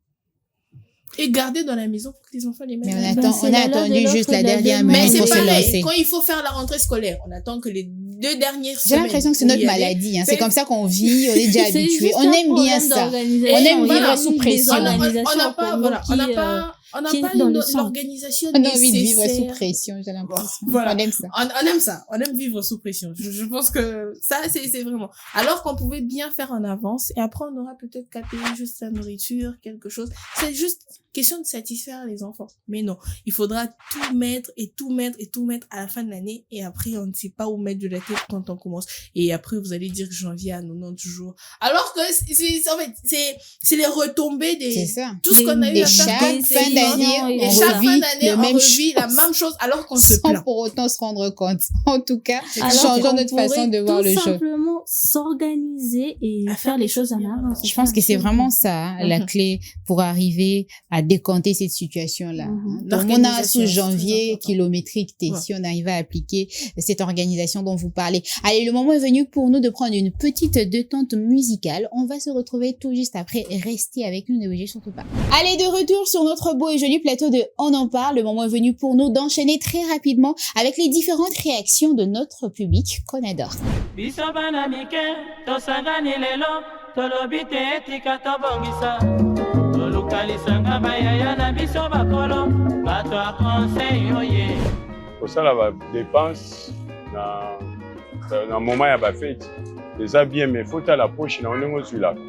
S4: et garder dans la maison pour que les enfants les mettent.
S2: Mais on a attendu juste la dernière minute.
S4: Mais c'est pareil, quand il faut faire la rentrée scolaire, on attend que les 2 dernières semaines.
S2: J'ai l'impression que c'est notre maladie, hein. C'est comme ça qu'on vit, on est déjà habitué. On aime bien ça. On aime vivre sous pression.
S4: On n'a pas, On n'a
S3: qui est
S4: pas
S3: dans le sang.
S4: l'organisation
S2: On a envie de vivre
S4: nécessaire.
S2: sous pression, j'ai l'impression.
S4: Voilà.
S2: On aime ça.
S4: On aime ça. On aime vivre sous pression. Je pense que ça, c'est vraiment. Alors qu'on pouvait bien faire en avance et après, on aura peut-être qu'à payer juste la nourriture, quelque chose. C'est juste question de satisfaire les enfants. Mais non, il faudra tout mettre et tout mettre et tout mettre à la fin de l'année et après, on ne sait pas où mettre de la tête quand on commence. Et après, vous allez dire que janvier à 90 jours. Alors que en fait, c'est les retombées
S2: C'est ça.
S4: tout ce qu'on a eu
S2: Et
S4: à faire.
S2: chaque fin d'année,
S4: Et
S2: on
S4: chaque fin
S2: revit
S4: d'année,
S2: le
S4: on
S2: même
S4: revit la même chose alors qu'on se
S2: sans
S4: plaint.
S2: pour autant se rendre compte. En tout cas,
S3: Alors
S2: changeons
S3: qu'on
S2: notre façon
S3: pourrait
S2: de voir le
S3: tout
S2: jeu.
S3: simplement s'organiser et faire les choses en avance.
S2: Je pense que c'est vraiment ça, hein, la
S4: Mhm.
S2: clé pour arriver à décanter cette situation-là.
S3: Mhm.
S2: Hein. Donc, on a
S4: L'organisation,
S2: sous
S4: c'est
S2: janvier
S4: très important.
S2: kilométrique,
S4: Ouais.
S2: si on arrive à appliquer cette organisation dont vous parlez. Allez, le moment est venu pour nous de prendre une petite détente musicale. On va se retrouver tout juste après. Restez avec nous, ne bougez surtout pas. Allez, de retour sur notre beau et joli plateau de On en parle. Le moment est venu pour nous d'enchaîner très rapidement avec les différentes réactions de notre public qu'on adore.
S1: biso bana mike tosangani lelo tolobi te etika tobongisa toluka lisanga bayaya na biso bakolo bato ya conseil oye
S6: kosala badepense na moment ya bafeti eza bien mais faut tala poche na ndenge ozwilaka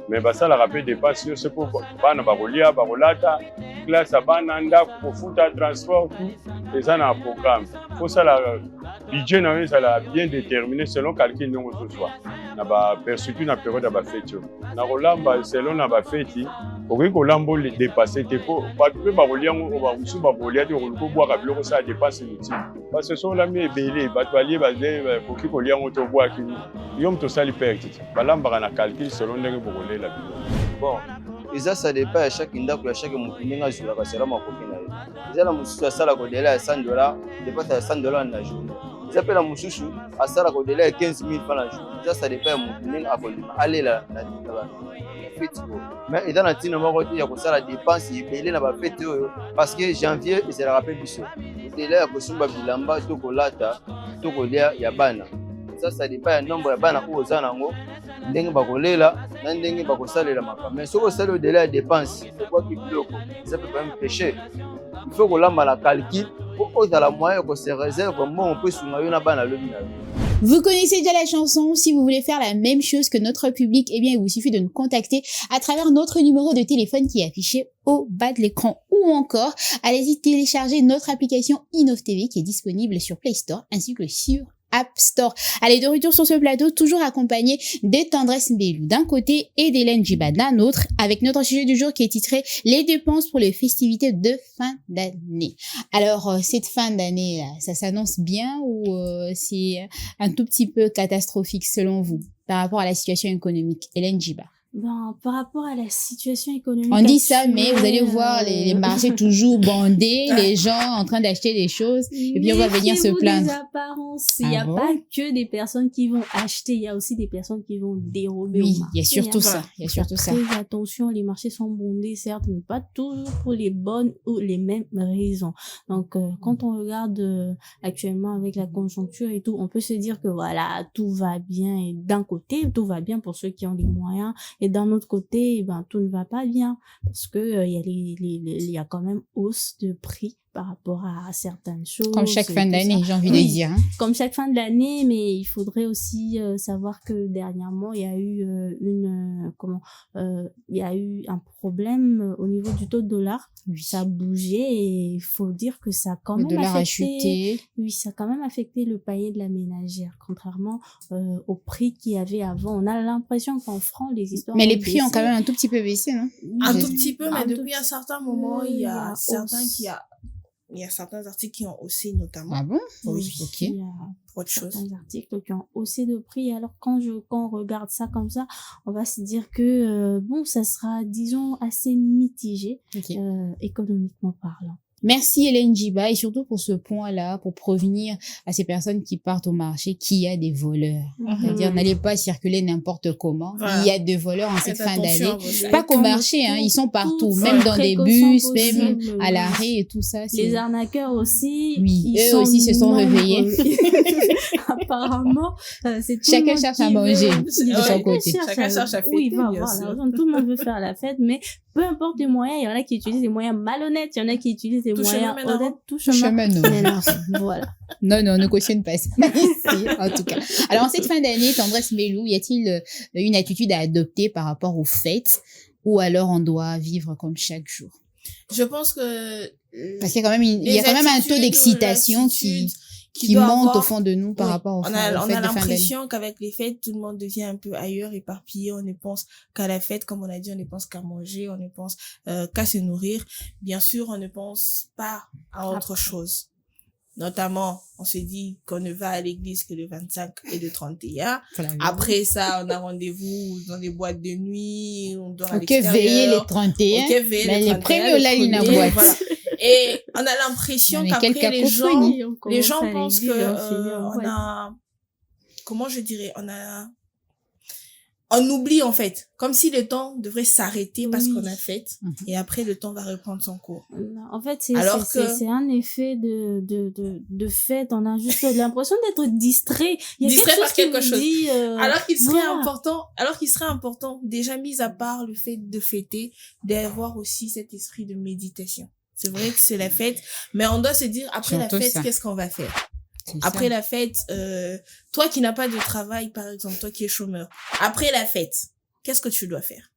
S6: mais basalaka mpe depense nyonso mpo bana bakolia bakolata classe ya bana ndako kofuta transport tout eza na programme fosala budget na yo ezala bien déterminé selon calcul ndenge ozozwa na bapersurtout na période ya bafeti oyo na kolamba selon na bafeti okoki kolamba odepasse te po bato mpe bakolia ngo bamosusu bakolia te okoluka obwaka biloko osala depense inutile parce que so olami ebele bato balie bakoki kolia ngo te obwaki yo moto osali perte te balambaka na calcul selon ndenge bokolela biloko
S7: bon eza ça dépend ya chaque ndako ya chaque motu ndenge azwilaka sela makoki na ye eza na mosusu asalaka odela ya $100 depasa ya $100 na journée eza mpe na mosusu asalaka odela ya 15 000 francs na journée eza ça dépend ya motu ndenge akolima alela na feti oyo mais eza na ntina moko te ya kosala dépense ebele na bafete oyo parce que janvier ezalaka mpe biso odela ya kosomba bilamba to kolata to kolia ya bana ça dépend ya nombre ya bana oyo oza nango ndenge bakolela na ndenge bakosalela makambo mais soki osali odela ya dépense okwaki biloko eza mpe quand même péché il faut kolamba na calcul po ozala moyen ya kose réserve mbongo mpo esunga yo na bana lobi na yo.
S2: Vous connaissez déjà la chanson. Si vous voulez faire la même chose que notre public, eh bien, il vous suffit de nous contacter à travers notre numéro de téléphone qui est affiché au bas de l'écran. Ou encore, allez-y télécharger notre application Innov TV qui est disponible sur Play Store ainsi que sur App Store. Allez, de retour sur ce plateau, toujours accompagné de Tendresse Mbelou d'un côté et d'Hélène Djiba d'un autre, avec notre sujet du jour qui est titré « Les dépenses pour les festivités de fin d'année ». Alors, cette fin d'année, ça s'annonce bien ou c'est un tout petit peu catastrophique selon vous par rapport à la situation économique? Hélène Djiba.
S3: Ben, par rapport à la situation économique.
S2: On dit ça, mais vous allez
S3: actuelle,
S2: voir les marchés toujours bandés, les gens en train d'acheter des choses, et puis on va venir se
S3: méfiez-vous
S2: plaindre.
S3: des apparences. Il n'y
S2: Ah
S3: a
S2: bon?
S3: pas que des personnes qui vont acheter, il y a aussi des personnes qui vont dérober
S2: Oui,
S3: au marché.
S2: il y a surtout
S3: hein.
S2: ça. Il y a surtout ça.
S3: Très attention, les marchés sont bondés, certes, mais pas toujours pour les bonnes ou les mêmes raisons. Donc, quand on regarde actuellement avec la conjoncture et tout, on peut se dire que voilà, tout va bien. Et d'un côté, tout va bien pour ceux qui ont les moyens. Et d'un autre côté, ben, tout ne va pas bien. Parce que il y a quand même hausse de prix par rapport à certaines choses.
S2: Comme chaque fin
S3: tout
S2: d'année,
S3: ça.
S2: j'ai envie de
S3: Oui.
S2: dire. Hein.
S3: Comme chaque fin de l'année, mais il faudrait aussi savoir que dernièrement, il y a eu il y a eu un problème au niveau du taux de dollar.
S2: Oui.
S3: Ça a bougé et il faut dire que ça a quand
S2: Le
S3: même
S2: dollar a
S3: affecté.
S2: chuté.
S3: Oui, ça a quand même affecté le panier de la ménagère, contrairement au prix qu'il y avait avant. On a l'impression qu'en francs, les histoires.
S2: Mais
S3: ont
S2: les prix ont
S3: baissé.
S2: quand même un tout petit peu baissé, non?
S4: Un
S2: Je-
S4: tout petit peu, mais
S3: Un tout
S4: depuis un
S3: petit
S4: certain moment, il y a
S3: peu,
S4: certains
S3: hausse.
S4: il y a certains articles qui ont haussé notamment.
S2: Ah bon?
S4: Oui,
S2: Ok.
S3: Il y a
S4: pour autre chose.
S3: certains articles qui ont haussé de prix. Alors quand on regarde ça comme ça, on va se dire que bon, ça sera, disons, assez mitigé
S2: Ok.
S3: économiquement parlant.
S2: Merci Hélène Djiba et surtout pour ce point-là, pour prévenir à ces personnes qui partent au marché qu'il y a des voleurs. C'est-à-dire, n'allez pas circuler n'importe comment.
S4: Voilà.
S2: Il y a des voleurs en cette
S4: Faites
S2: fin
S4: attention à
S2: d'année.
S4: vos sacs.
S2: Pas qu'au
S3: Dans
S2: marché,
S3: le
S2: hein,
S3: tout,
S2: ils sont partout,
S3: toutes
S2: même dans des
S3: précautions
S2: bus, même
S3: possibles,
S2: à
S3: oui.
S2: l'arrêt et tout ça.
S3: Les arnaqueurs aussi,
S2: Oui,
S3: ils
S2: eux
S3: sont
S2: aussi se sont
S3: nombreux.
S2: réveillés.
S3: Apparemment, c'est tout
S2: Chacun
S3: le monde
S2: cherche
S3: qui
S2: à
S3: veut-
S2: manger
S3: Oui,
S2: de son côté.
S4: Chacun cherche à
S3: oui,
S4: fêter,
S3: va
S4: bien
S3: avoir
S4: sûr.
S3: l'argent. Tout le monde veut faire la fête, mais peu importe les moyens, il y en a qui utilisent des moyens malhonnêtes, il y en a qui utilisent des
S4: Tout
S3: moyens
S4: chemin mène à
S3: honnêtes, tout chemin.
S2: Chemin, non.
S3: Mais non, voilà.
S2: Non, ne cautionne pas ça ici, en tout cas. Alors, en cette fin d'année, Tendresse Melou, y a-t-il une attitude à adopter par rapport aux fêtes ou alors on doit vivre comme chaque jour?
S4: Je pense que
S2: Parce qu'il y a quand même, il y a quand même un taux d'excitation qui monte au fond de nous par rapport aux
S4: on
S2: fêtes
S4: a
S2: de fin d'année.
S4: l'impression qu'avec les fêtes, tout le monde devient un peu ailleurs, éparpillé. On ne pense qu'à la fête, comme on a dit, on ne pense qu'à manger, on ne pense qu'à se nourrir. Bien sûr, on ne pense pas à autre chose. Notamment, on se dit qu'on ne va à l'église que le 25 et le 31. Après ça, on a rendez-vous dans les boîtes de nuit, on dort à l'extérieur.
S2: Veiller les 31.
S4: Ok, veiller
S2: Mais
S4: les
S2: les premiers, là, il y a une
S4: voilà.
S2: boîte.
S4: Et on a l'impression
S2: Mais
S4: qu'après,
S2: quelle
S4: les gens
S2: cacophonie.
S4: pensent que on a, comment je dirais, on oublie en fait, comme si le temps devrait s'arrêter parce qu'on a fête, et après le temps va reprendre son cours.
S3: Non, en fait, c'est un effet de fête. On a juste l'impression d'être distrait. Il y a
S4: Distrait par quelque
S3: qui nous
S4: chose.
S3: dit,
S4: Alors qu'il serait important, déjà mis à part le fait de fêter, d'avoir aussi cet esprit de méditation. C'est vrai que c'est la fête, mais on doit se dire, après
S2: Surtout
S4: la fête,
S2: ça.
S4: qu'est-ce qu'on va faire?
S2: C'est
S4: Après
S2: ça.
S4: la fête, toi qui n'as pas de travail, par exemple, toi qui es chômeur, après la fête, qu'est-ce que tu dois faire?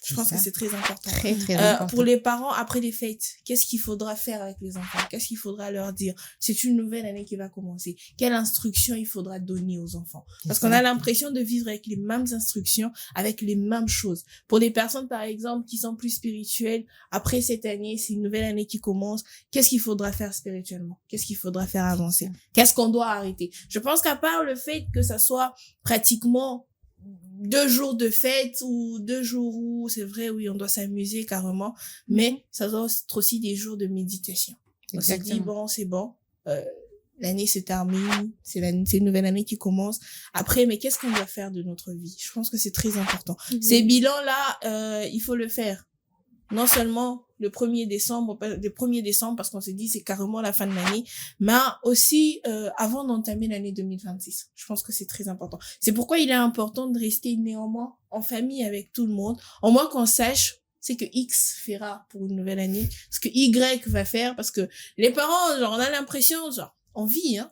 S4: Je pense que c'est très important.
S2: Très, très important.
S4: Pour les parents, après les fêtes, qu'est-ce qu'il faudra faire avec les enfants? Qu'est-ce qu'il faudra leur dire? C'est une nouvelle année qui va commencer. Quelle instruction il faudra donner aux enfants? Parce qu'on a l'impression de vivre avec les mêmes instructions, avec les mêmes choses. Pour des personnes, par exemple, qui sont plus spirituelles, après cette année, c'est une nouvelle année qui commence. Qu'est-ce qu'il faudra faire spirituellement? Qu'est-ce qu'il faudra faire avancer? Qu'est-ce qu'on doit arrêter? Je pense qu'à part le fait que ça soit pratiquement 2 jours de fête ou 2 jours où c'est vrai, oui, on doit s'amuser carrément, mais ça doit être aussi des jours de méditation. On se dit, bon, c'est bon, l'année se termine, c'est une nouvelle année qui commence. Après, mais qu'est-ce qu'on doit faire de notre vie? Je pense que c'est très important. Ces bilans-là, il faut le faire. Non seulement le 1er décembre, parce qu'on se dit c'est carrément la fin de l'année, mais aussi avant d'entamer l'année 2026. Je pense que c'est très important. C'est pourquoi il est important de rester néanmoins en famille avec tout le monde, au moins qu'on sache c'est que X fera pour une nouvelle année, ce que Y va faire, parce que les parents, genre, on a l'impression, genre, on vit, hein.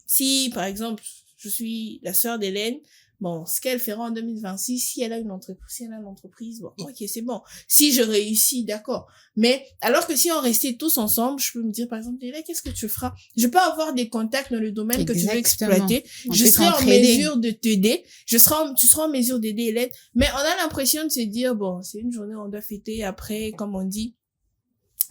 S4: Si, par exemple, je suis la sœur d'Hélène, bon, ce qu'elle fera en 2026, si elle a une entreprise, bon, ok, c'est bon. Si je réussis, d'accord. Mais, alors que si on restait tous ensemble, je peux me dire, par exemple, Léla, qu'est-ce que tu feras? Je peux avoir des contacts dans le domaine que tu veux exploiter. Je serai en mesure de t'aider. Tu seras en mesure d'aider Hélène. Mais on a l'impression de se dire, bon, c'est une journée, on doit fêter. Après, comme on dit,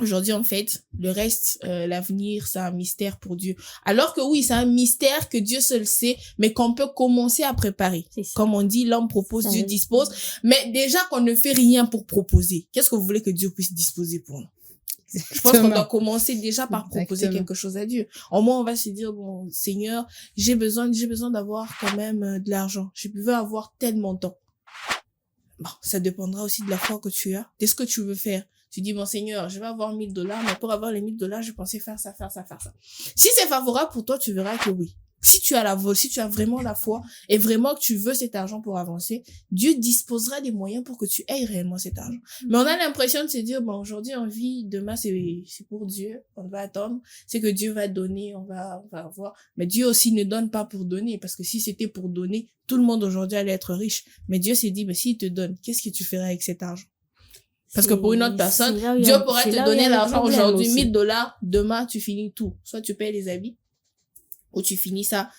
S4: aujourd'hui, en fait, le reste, l'avenir, c'est un mystère pour Dieu. Alors que oui, c'est un mystère que Dieu seul sait, mais qu'on peut commencer à préparer. Comme on dit, l'homme propose, Dieu dispose. Mais déjà qu'on ne fait rien pour proposer, qu'est-ce que vous voulez que Dieu puisse disposer pour nous? Je pense qu'on doit commencer déjà par proposer quelque chose à Dieu. Au moins, on va se dire, bon, Seigneur, j'ai besoin d'avoir quand même de l'argent. Je veux avoir tel montant. Bon, ça dépendra aussi de la foi que tu as, de ce que tu veux faire. Tu dis, bon Seigneur, je vais avoir $1000, mais pour avoir les $1000, je pensais faire ça. Si c'est favorable pour toi, tu verras que oui. Si tu as vraiment la foi et vraiment que tu veux cet argent pour avancer, Dieu disposera des moyens pour que tu aies réellement cet argent. Mais on a l'impression de se dire, bon, aujourd'hui on vit, demain c'est pour Dieu, on va attendre, c'est que Dieu va donner, on va avoir. Mais Dieu aussi ne donne pas pour donner, parce que si c'était pour donner, tout le monde aujourd'hui allait être riche. Mais Dieu s'est dit, mais s'il te donne, qu'est-ce que tu feras avec cet argent? Parce que pour une autre personne, Dieu pourrait te donner l'argent aujourd'hui, $1000, demain tu finis tout. Soit tu payes les habits, ou tu finis ça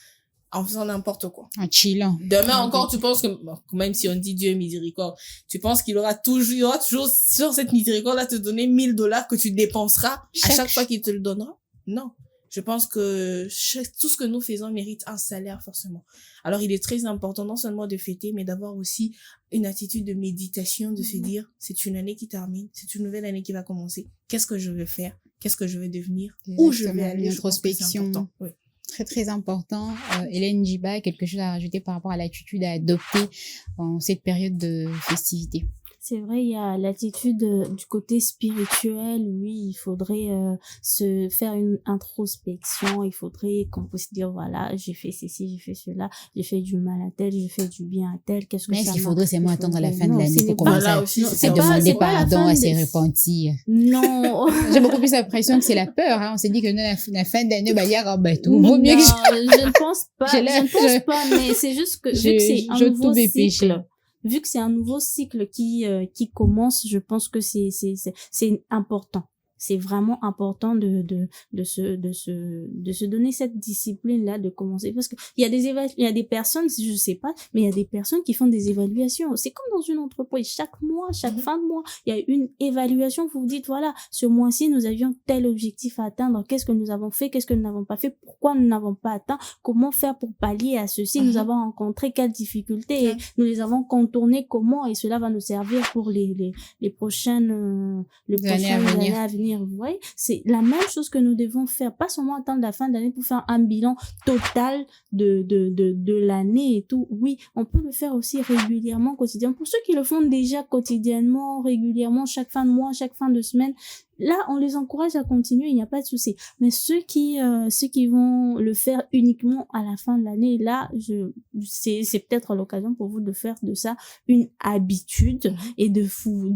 S4: en faisant n'importe quoi.
S2: En chillant.
S4: Demain encore, tu penses que, bon, même si on dit Dieu est miséricorde, tu penses qu'il aura toujours sur cette miséricorde à te donner $1000 que tu dépenseras à chaque fois qu'il te le donnera? Non. Je pense que tout ce que nous faisons mérite un salaire forcément. Alors il est très important non seulement de fêter, mais d'avoir aussi une attitude de méditation, de se dire, c'est une année qui termine, c'est une nouvelle année qui va commencer. Qu'est-ce que je veux faire? Qu'est-ce que je vais devenir? Où je vais aller?
S2: Introspection. Oui. Très, très important. Hélène Djiba, quelque chose à rajouter par rapport à l'attitude à adopter en cette période de festivité?
S3: C'est vrai, il y a l'attitude du côté spirituel. Oui, il faudrait se faire une introspection. Il faudrait qu'on puisse dire, voilà, j'ai fait ceci, j'ai fait cela, j'ai fait du mal à tel, j'ai fait du bien à tel. Qu'est-ce que
S2: Mais
S3: ça
S2: est-ce qu'il faudrait seulement attendre à la fin de l'année pour
S4: Voilà
S2: commencer
S4: aussi,
S2: à
S4: c'est
S2: demander
S3: pas la
S2: pardon,
S3: fin
S2: à se
S3: des-
S2: repentir?
S3: Non.
S2: J'ai beaucoup plus l'impression que c'est la peur. Hein. On s'est dit que la fin d'année, bah, il y a tout.
S3: Non,
S2: Vaut mieux que
S3: je ne pense pas.
S2: Je
S3: Je
S2: l'ai-
S3: ne pense pas, mais c'est juste que vu que c'est un
S2: je
S3: nouveau
S2: tous mes péchés.
S3: cycle, vu que c'est un nouveau cycle qui commence, je pense que c'est important. C'est vraiment important de se donner cette discipline-là, de commencer. Parce que il y a des personnes, je sais pas, mais il y a des personnes qui font des évaluations. C'est comme dans une entreprise. Chaque mois, chaque fin de mois, il y a une évaluation. Vous vous dites, voilà, ce mois-ci, nous avions tel objectif à atteindre. Qu'est-ce que nous avons fait? Qu'est-ce que nous n'avons pas fait? Pourquoi nous n'avons pas atteint? Comment faire pour pallier à ceci? Nous avons rencontré quelles difficultés et nous les avons contournées comment? Et cela va nous servir pour les prochaines années à venir. Vous voyez, c'est la même chose que nous devons faire, pas seulement attendre la fin d'année pour faire un bilan total de l'année et tout. Oui, on peut le faire aussi régulièrement, quotidiennement. Pour ceux qui le font déjà quotidiennement, régulièrement, chaque fin de mois, chaque fin de semaine, là, on les encourage à continuer, il n'y a pas de souci. Mais ceux qui vont le faire uniquement à la fin de l'année, là, c'est peut-être l'occasion pour vous de faire de ça une habitude et de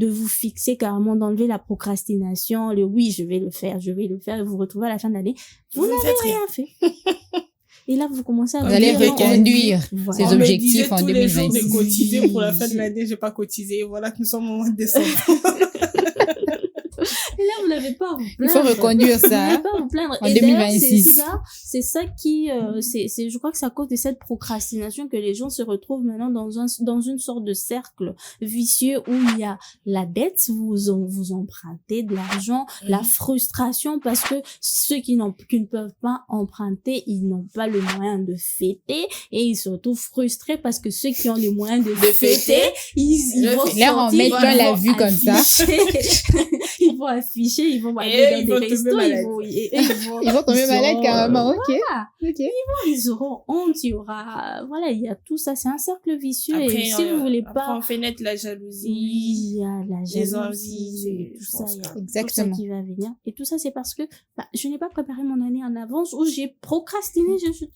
S3: vous fixer carrément, d'enlever la procrastination, le oui, je vais le faire, et vous vous retrouvez à la fin de l'année, vous n'avez rien fait. Et là, vous commencez à
S2: Vous allez reconduire
S3: Voilà.
S2: ces
S4: On me
S2: objectifs
S4: disait
S2: en
S4: tous les jours
S2: 2026.
S4: de cotiser pour la fin de l'année, j'ai pas cotisé. Voilà que nous sommes au mois de décembre.
S3: Et là, vous n'avez pas à vous
S2: Il
S3: plaindre.
S2: faut reconduire
S3: Vous
S2: ça.
S3: n'avez
S2: hein.
S3: pas à vous plaindre.
S2: En
S3: Et d'ailleurs,
S2: 2026.
S3: c'est ça qui, je crois que c'est à cause de cette procrastination que les gens se retrouvent maintenant dans une sorte de cercle vicieux où il y a la dette, vous empruntez de l'argent, la frustration parce que ceux qui ne peuvent pas emprunter, ils n'ont pas le moyen de fêter et ils se retrouvent frustrés parce que ceux qui ont les moyens de fêter, ils vont
S2: Là, on
S3: sortir,
S2: met
S3: ils
S2: plein la
S3: vont
S2: vue comme ça.
S3: afficher. Ils vont afficher, ils vont aller dans des restos,
S2: Ils vont tomber malades carrément. Ok. Ok.
S3: ils auront honte, il y aura, voilà, il y a tout ça, c'est un cercle vicieux et si vous voulez
S4: après,
S3: pas,
S4: on fait naître la jalousie.
S3: il y a la
S4: les
S3: jalousie,
S4: envies,
S3: tout
S4: je
S3: ça,
S4: pense
S3: il y a
S4: que-
S3: tout ça
S2: Exactement.
S3: qui va venir. Et tout ça, c'est parce que je n'ai pas préparé mon année en avance ou j'ai procrastiné, je me suis dit,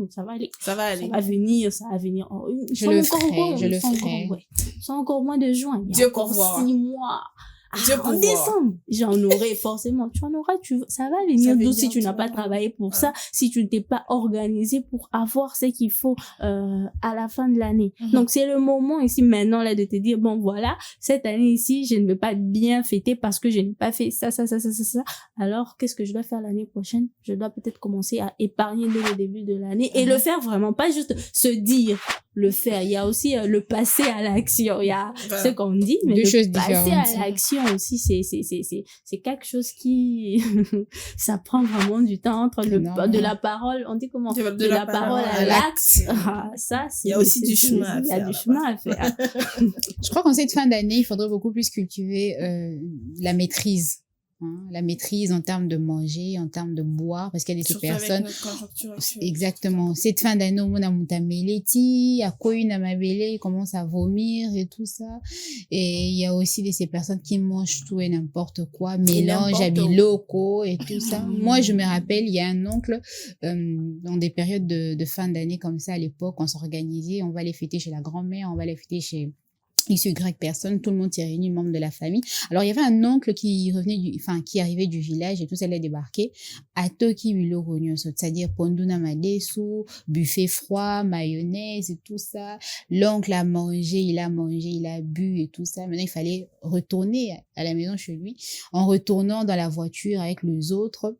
S3: ça va aller.
S4: Ça va aller.
S3: Ça va venir, ça va venir. Oh,
S2: Je le ferai.
S3: C'est encore moins de juin. Il y a
S4: Dieu
S3: encore
S4: pourvoira.
S3: 6 mois.
S4: Dieu
S3: En
S4: pourvoira.
S3: décembre, j'en aurai forcément. Tu en auras, ça va venir
S4: Ça
S3: d'où
S4: veut
S3: si
S4: dire
S3: tu n'as
S4: que-
S3: pas travaillé pour
S4: Ouais.
S3: ça, si tu ne t'es pas organisé pour avoir ce qu'il faut à la fin de l'année.
S4: Mhm.
S3: Donc c'est le moment ici maintenant là de te dire bon voilà, cette année ici, je ne vais pas bien fêter parce que je n'ai pas fait ça. Alors qu'est-ce que je dois faire l'année prochaine? Je dois peut-être commencer à épargner dès le début de l'année et le faire vraiment, pas juste se dire le faire. Il y a aussi le passer à l'action. Il y a
S4: Voilà.
S3: ce qu'on dit, mais
S2: Deux
S3: le
S2: choses
S3: passer
S2: différentes.
S3: à l'action aussi, c'est quelque chose qui, ça prend vraiment du temps entre
S2: Énormément.
S3: de la parole, on dit comment?
S4: De
S3: De la parole à l'acte. Ah, ça,
S4: Il y a aussi du chemin à
S3: il y a
S4: faire,
S3: du
S4: là-bas.
S3: chemin à faire.
S2: Je crois qu'en cette fin d'année, il faudrait beaucoup plus cultiver la maîtrise. Hein, la maîtrise en termes de manger, en termes de boire, parce qu'il y a des
S4: Surtout
S2: personnes.
S4: avec notre conjoncture actuelle.
S2: Exactement. Cette fin d'année, on a mutameleti, à quoi une amabélé, il commence à vomir et tout ça. Et il y a aussi ces personnes qui mangent tout et n'importe quoi, mélange,
S4: n'importe
S2: habits
S4: où.
S2: locaux et tout ça. Moi, je me rappelle, il y a un oncle, dans des périodes de fin d'année comme ça, à l'époque, on s'organisait, on va les fêter chez la grand-mère, on va les fêter chez XY personne, tout le monde s'est réuni, membres de la famille. Alors, il y avait un oncle qui qui arrivait du village et tout ça allait débarquer à Toki Wilo Ronyoso, c'est-à-dire Ponduna Madesu, buffet froid, mayonnaise et tout ça. L'oncle a mangé, il a bu et tout ça. Maintenant, il fallait retourner à la maison chez lui. En retournant dans la voiture avec les autres,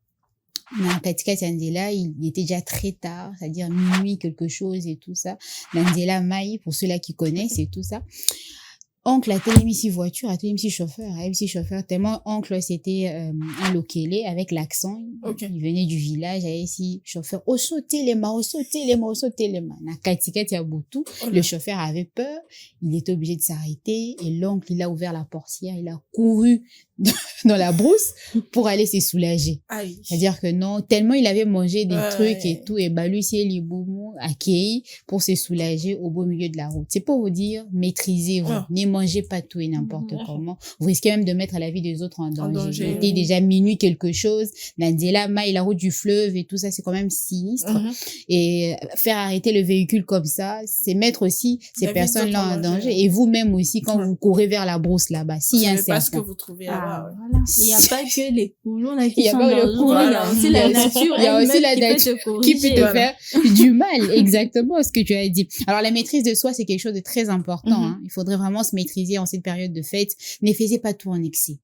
S2: Katikati Andela, il était déjà très tard, c'est-à-dire minuit quelque chose et tout ça. L'Andela Maï, pour ceux-là qui connaissent et tout ça. Oncle a télé si voiture, a télé si chauffeur, tellement oncle c'était un lokele avec l'accent.
S4: Ok.
S2: Il venait du village, avait si chauffeur. Au sauter les mains. Na Katikati Abutu, le chauffeur avait peur, il était obligé de s'arrêter et l'oncle il a ouvert la portière, il a couru dans la brousse pour aller se soulager.
S4: Aïe.
S2: C'est-à-dire que non, tellement il avait mangé des
S4: Ouais.
S2: trucs et tout, et bah lui, c'est les boumous accueillis pour se soulager au beau milieu de la route. C'est pour vous dire, maîtrisez-vous.
S4: Ouais.
S2: Ne mangez pas tout et n'importe comment. Vous risquez même de mettre la vie des autres en danger.
S4: danger.
S2: Il était déjà minuit quelque chose. Nandela, Maï, la route du fleuve et tout ça, c'est quand même sinistre.
S4: Mhm.
S2: Et faire arrêter le véhicule comme ça, c'est mettre aussi ces
S4: La vie des
S2: personnes-là
S4: autres
S2: en
S4: en
S2: danger.
S4: danger.
S2: Et vous-même aussi, quand
S4: Ouais.
S2: vous courez vers la brousse là-bas, s'il y a un
S4: Vous savez pas ce que
S2: serpent.
S4: vous trouvez
S3: Ah,
S4: là-bas. ouais.
S3: voilà. Il n'y a pas que les coulons là,
S2: Il
S3: qui
S2: y a
S3: sont
S2: pas le
S3: dangereux,
S2: coulon,
S3: il y a aussi la nature
S2: il y a aussi
S3: elle-même
S2: la
S3: qui peut
S2: nature
S3: te
S2: qui peut
S3: corriger.
S2: te
S4: Voilà.
S2: faire du mal, exactement ce que tu as dit. Alors la maîtrise de soi, c'est quelque chose de très important. Hein. Il faudrait vraiment se maîtriser en cette période de fête. Ne faisez pas tout en excès.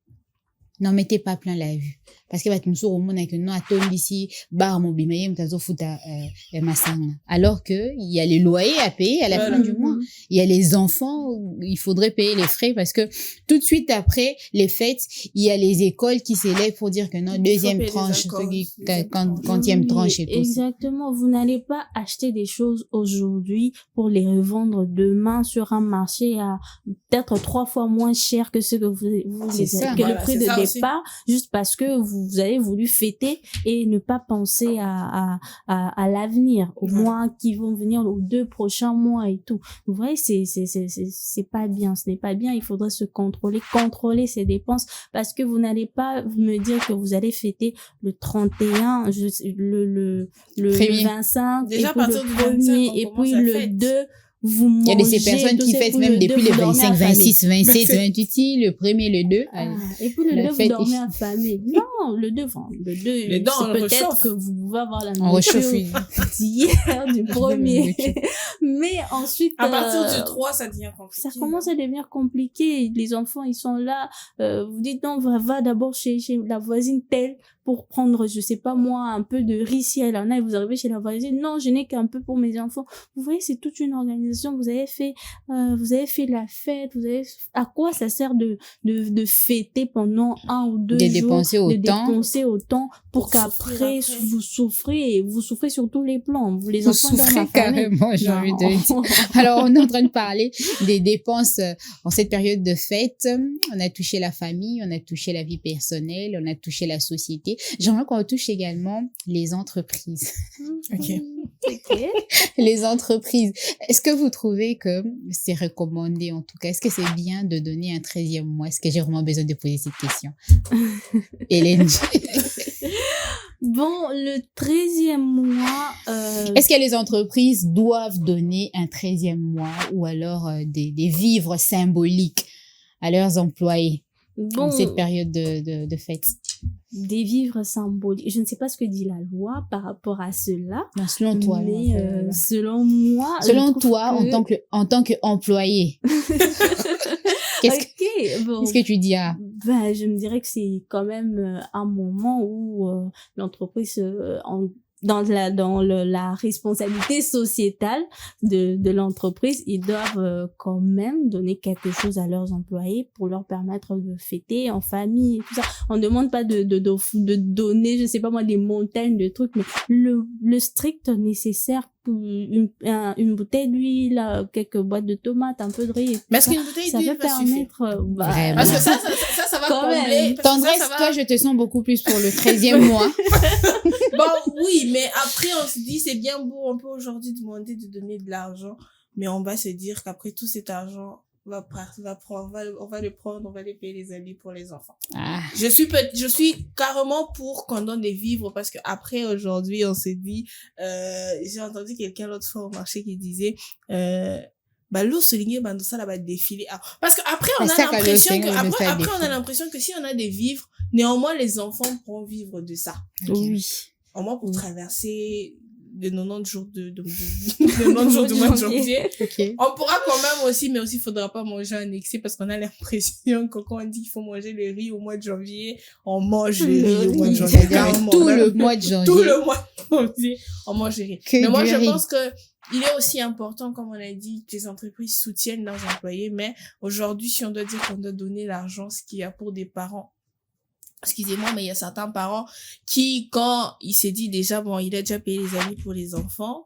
S2: N'en mettez pas plein la vue. Parce que tu au monde avec non atome d'ici bar mobimaye mtazo futa masanga. Alors que il y a les loyers à payer à la
S4: Voilà.
S2: fin du mois. Il y a les enfants, il faudrait payer les frais parce que tout de suite après les fêtes, il y a les écoles qui s'élèvent pour dire que non,
S4: Il faut
S2: deuxième
S4: payer les
S2: tranche,
S4: accords, deuxième
S2: quantième
S3: Oui,
S2: tranche et tout ça.
S3: exactement. Vous n'allez pas acheter des choses aujourd'hui pour les revendre demain sur un marché à peut-être 3 fois moins cher que ce que
S2: C'est
S3: les
S2: ça.
S3: que
S4: Voilà,
S3: le prix
S4: c'est
S3: de
S4: ça aussi.
S3: départ, juste parce que vous avez voulu fêter et ne pas penser à l'avenir, aux
S4: Voilà.
S3: mois qui vont venir, aux 2 prochains mois et tout. Vous voyez, c'est pas bien. Ce n'est pas bien. Il faudrait se contrôler ses dépenses parce que vous n'allez pas me dire que vous allez fêter le 31, le
S2: Premier.
S3: 25,
S4: Déjà,
S3: et
S4: à
S3: puis
S4: partir
S3: le
S4: du 25,
S3: 1er,
S4: on
S3: et
S4: commence
S3: puis
S4: la
S3: le
S4: fête.
S3: 2, vous mangez.
S2: Il y a de ces personnes
S3: tout
S2: qui
S3: ça,
S2: fêtent
S3: puis
S2: même
S3: le 2,
S2: depuis le
S3: vous dormez
S2: 25,
S3: affamé.
S2: 26, 27, 28, le premier, le 2.
S3: Ah, et puis le
S2: La
S3: 2, vous
S2: fête
S3: dormez
S2: est-
S3: affamé. Non, le 2,
S4: Les dents, on
S3: c'est peut-être
S4: réchauffe.
S3: que vous pouvez avoir la
S2: On réchauffe
S3: nourriture
S2: une-
S3: d'hier, du premier.
S2: réchauffe.
S3: Mais ensuite,
S4: À partir du 3, ça devient compliqué.
S3: ça commence à devenir compliqué. Les enfants, ils sont là. Vous dites non, va d'abord chez la voisine telle pour prendre, je sais pas moi, un peu de riz si elle en a. Et vous arrivez chez la voisine. Non, je n'ai qu'un peu pour mes enfants. Vous voyez, c'est toute une organisation. Vous avez fait la fête. À quoi ça sert de fêter pendant 1 ou 2
S2: De
S3: jours,
S2: dépenser
S3: de
S2: autant.
S3: dépenser autant pour
S4: Pour
S3: qu'après
S4: souffrir après.
S3: vous souffrez, et vous souffrez sur tous les plans. Les
S2: Vous
S3: enfants dorment
S2: souffrez
S3: affamés.
S2: carrément, j'ai envie de dire. Alors, on est en train de parler des dépenses en cette période de fête. On a touché la famille, on a touché la vie personnelle, on a touché la société. J'aimerais qu'on touche également les entreprises.
S4: Ok.
S3: Ok.
S2: Les entreprises. Est-ce que vous trouvez que c'est recommandé, en tout cas? Est-ce que c'est bien de donner un 13e mois? Est-ce que j'ai vraiment besoin de poser cette question? Hélène,
S3: Bon, le 13e mois,
S2: est-ce que les entreprises doivent donner un 13e mois ou alors des vivres symboliques à leurs employés en
S3: bon,
S2: cette période de fête?
S3: des vivres symboliques. Je ne sais pas ce que dit la loi par rapport à cela,
S2: Non, selon toi.
S3: mais selon moi, je
S2: selon
S3: trouve
S2: toi,
S3: que...
S2: en tant qu'employé, qu'est-ce
S3: Ok, bon.
S2: que tu diras?
S3: Ben, je me dirais que c'est quand même un moment où l'entreprise, dans la responsabilité sociétale de l'entreprise, ils doivent quand même donner quelque chose à leurs employés pour leur permettre de fêter en famille et tout ça. On ne demande pas de donner, je sais pas moi, des montagnes de trucs, mais le strict nécessaire, une bouteille d'huile, quelques boîtes de tomates, un peu de riz, et tout
S4: Mais est-ce
S3: ça,
S4: qu'une bouteille
S3: ça
S4: d'huile
S3: va
S4: va suffire?
S3: permettre...
S2: Vraiment.
S4: Parce que ça va
S3: Quand même.
S4: combler. parce que
S2: Tendresse,
S4: ça va-
S2: toi, je te sens beaucoup plus pour le 13e mois.
S4: Bon, oui, mais après, on se dit, c'est bien beau, on peut aujourd'hui demander de donner de l'argent, mais on va se dire qu'après tout cet argent, on va le prendre, on va les payer les habits pour les enfants.
S2: Ah.
S4: Je suis carrément pour qu'on donne des vivres parce que après aujourd'hui, on s'est dit, j'ai entendu quelqu'un l'autre fois au marché qui disait, l'eau soulignée, ça là va défiler. Ah, parce que après, on
S2: C'est
S4: a
S2: ça, quand
S4: l'impression
S2: l'eau
S4: que,
S2: soulignée,
S4: après,
S2: ça
S4: on a
S2: défile.
S4: l'impression que si on a des vivres, néanmoins, les enfants pourront vivre de ça.
S3: Oui.
S4: Au moins pour
S3: Oui.
S4: traverser les 90 jours de 90 jours du mois de janvier.
S2: Ok.
S4: On pourra quand même aussi, mais aussi, il faudra pas manger en excès parce qu'on a l'impression que quand on dit qu'il faut manger le riz au mois de janvier, on mange le riz au mois de janvier.
S2: C'est-à-dire
S4: Carrément,
S2: tout
S4: même.
S2: le mois de janvier.
S4: Tout le mois de janvier, on mange le riz.
S2: Que
S4: Mais moi,
S2: du
S4: je
S2: riz.
S4: pense que il est aussi important, comme on a dit, que les entreprises soutiennent leurs employés. Mais aujourd'hui, si on doit dire qu'on doit donner l'argent, ce qu'il y a pour des parents, excusez-moi, mais il y a certains parents qui, quand il s'est dit déjà, bon, il a déjà payé les habits pour les enfants,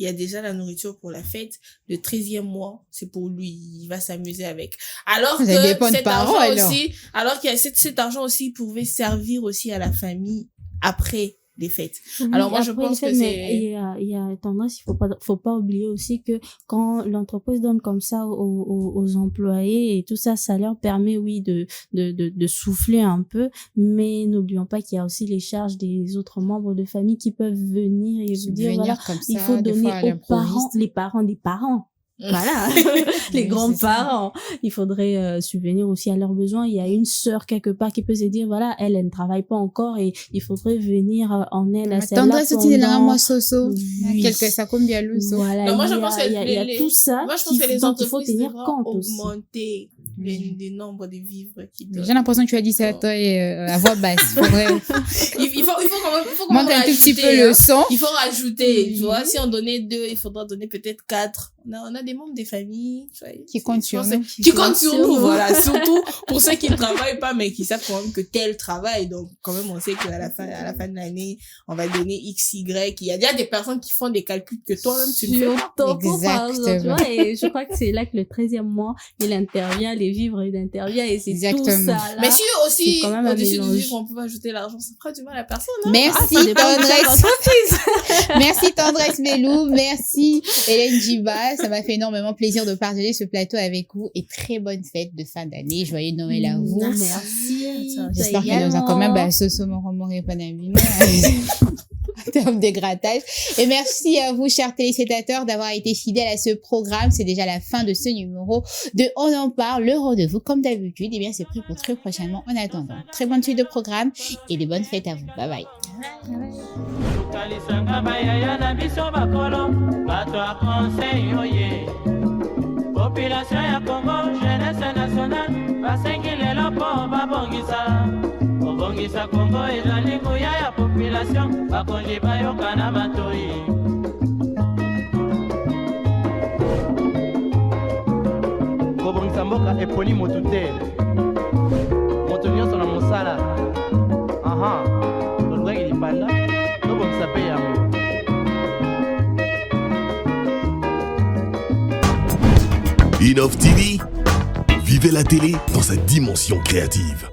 S4: il y a déjà la nourriture pour la fête. Le 13e mois, c'est pour lui. Il va s'amuser avec. Alors que cet argent aussi, alors qu'il y a cet argent aussi pouvait servir aussi à la famille après les fêtes.
S3: Oui,
S4: alors moi je pense que c'est
S3: il y a tendance, faut pas oublier aussi que quand l'entreprise donne comme ça aux employés et tout ça, ça leur permet oui de souffler un peu, mais n'oublions pas qu'il y a aussi les charges des autres membres de famille qui peuvent venir et vous dire voilà, il faut donner aux parents, les parents des parents. Voilà, les grands-parents. Il faudrait subvenir aussi à leurs besoins. Il y a une sœur quelque part qui peut se dire, voilà, elle ne travaille pas encore et il faudrait venir en aide à celle-là
S2: pendant...
S3: Oui. Voilà,
S4: non, moi je pense
S3: il y a tout ça.
S4: Moi je pense que les entreprises
S3: tenir compte
S4: augmenter le nombre de vivres qui donnent.
S2: J'ai l'impression que tu as dit ça toi à voix basse.
S4: Il faut quand même
S2: monter un tout petit peu le son.
S4: Il faut rajouter, tu vois, si on donnait 2, il faudra donner peut-être 4. On a des membres des familles
S2: qui comptent sur nous.
S4: Qui comptent sur nous, voilà. Surtout pour ceux qui ne travaillent pas, mais qui savent quand même que tel travail. Donc, quand même, on sait qu'à la fin de l'année, on va donner X, Y. Il y a déjà des personnes qui font des calculs que toi-même tu ne fais pas.
S2: Exactement.
S3: Et je crois que c'est là que le 13e mois, il intervient, les vivres, il intervient et c'est tout ça. Là,
S4: mais si aussi, au-dessus du vivre, on peut ajouter l'argent, ça fera du mal à personne. Hein?
S2: Merci, Tendresse. Merci, Tendresse Melou. Merci, Hélène Djiba. Ça m'a fait énormément plaisir de partager ce plateau avec vous et très bonne fête de fin d'année. Joyeux Noël à vous.
S3: Merci.
S2: J'espère que nous avons quand même ce moment en termes de grattage. Et merci à vous, chers téléspectateurs, d'avoir été fidèles à ce programme. C'est déjà la fin de ce numéro de On en parle, le rendez-vous. Comme d'habitude, eh bien, c'est pris pour très prochainement. En attendant, très bonne suite de programme et de bonnes fêtes à vous. Bye bye.
S1: Population ya Congo, jeunesse nationale, basengilelo po babongisa. Bongisa Congo ezali nguya ya population, bakonzi bayoka na matoi. Kobongisa mboka eponi motu te. Moto nyonso na mosala. Aha, tolukaki lipanda, tobongisa pe yango.
S8: Innov TV, vivez la télé dans sa dimension créative.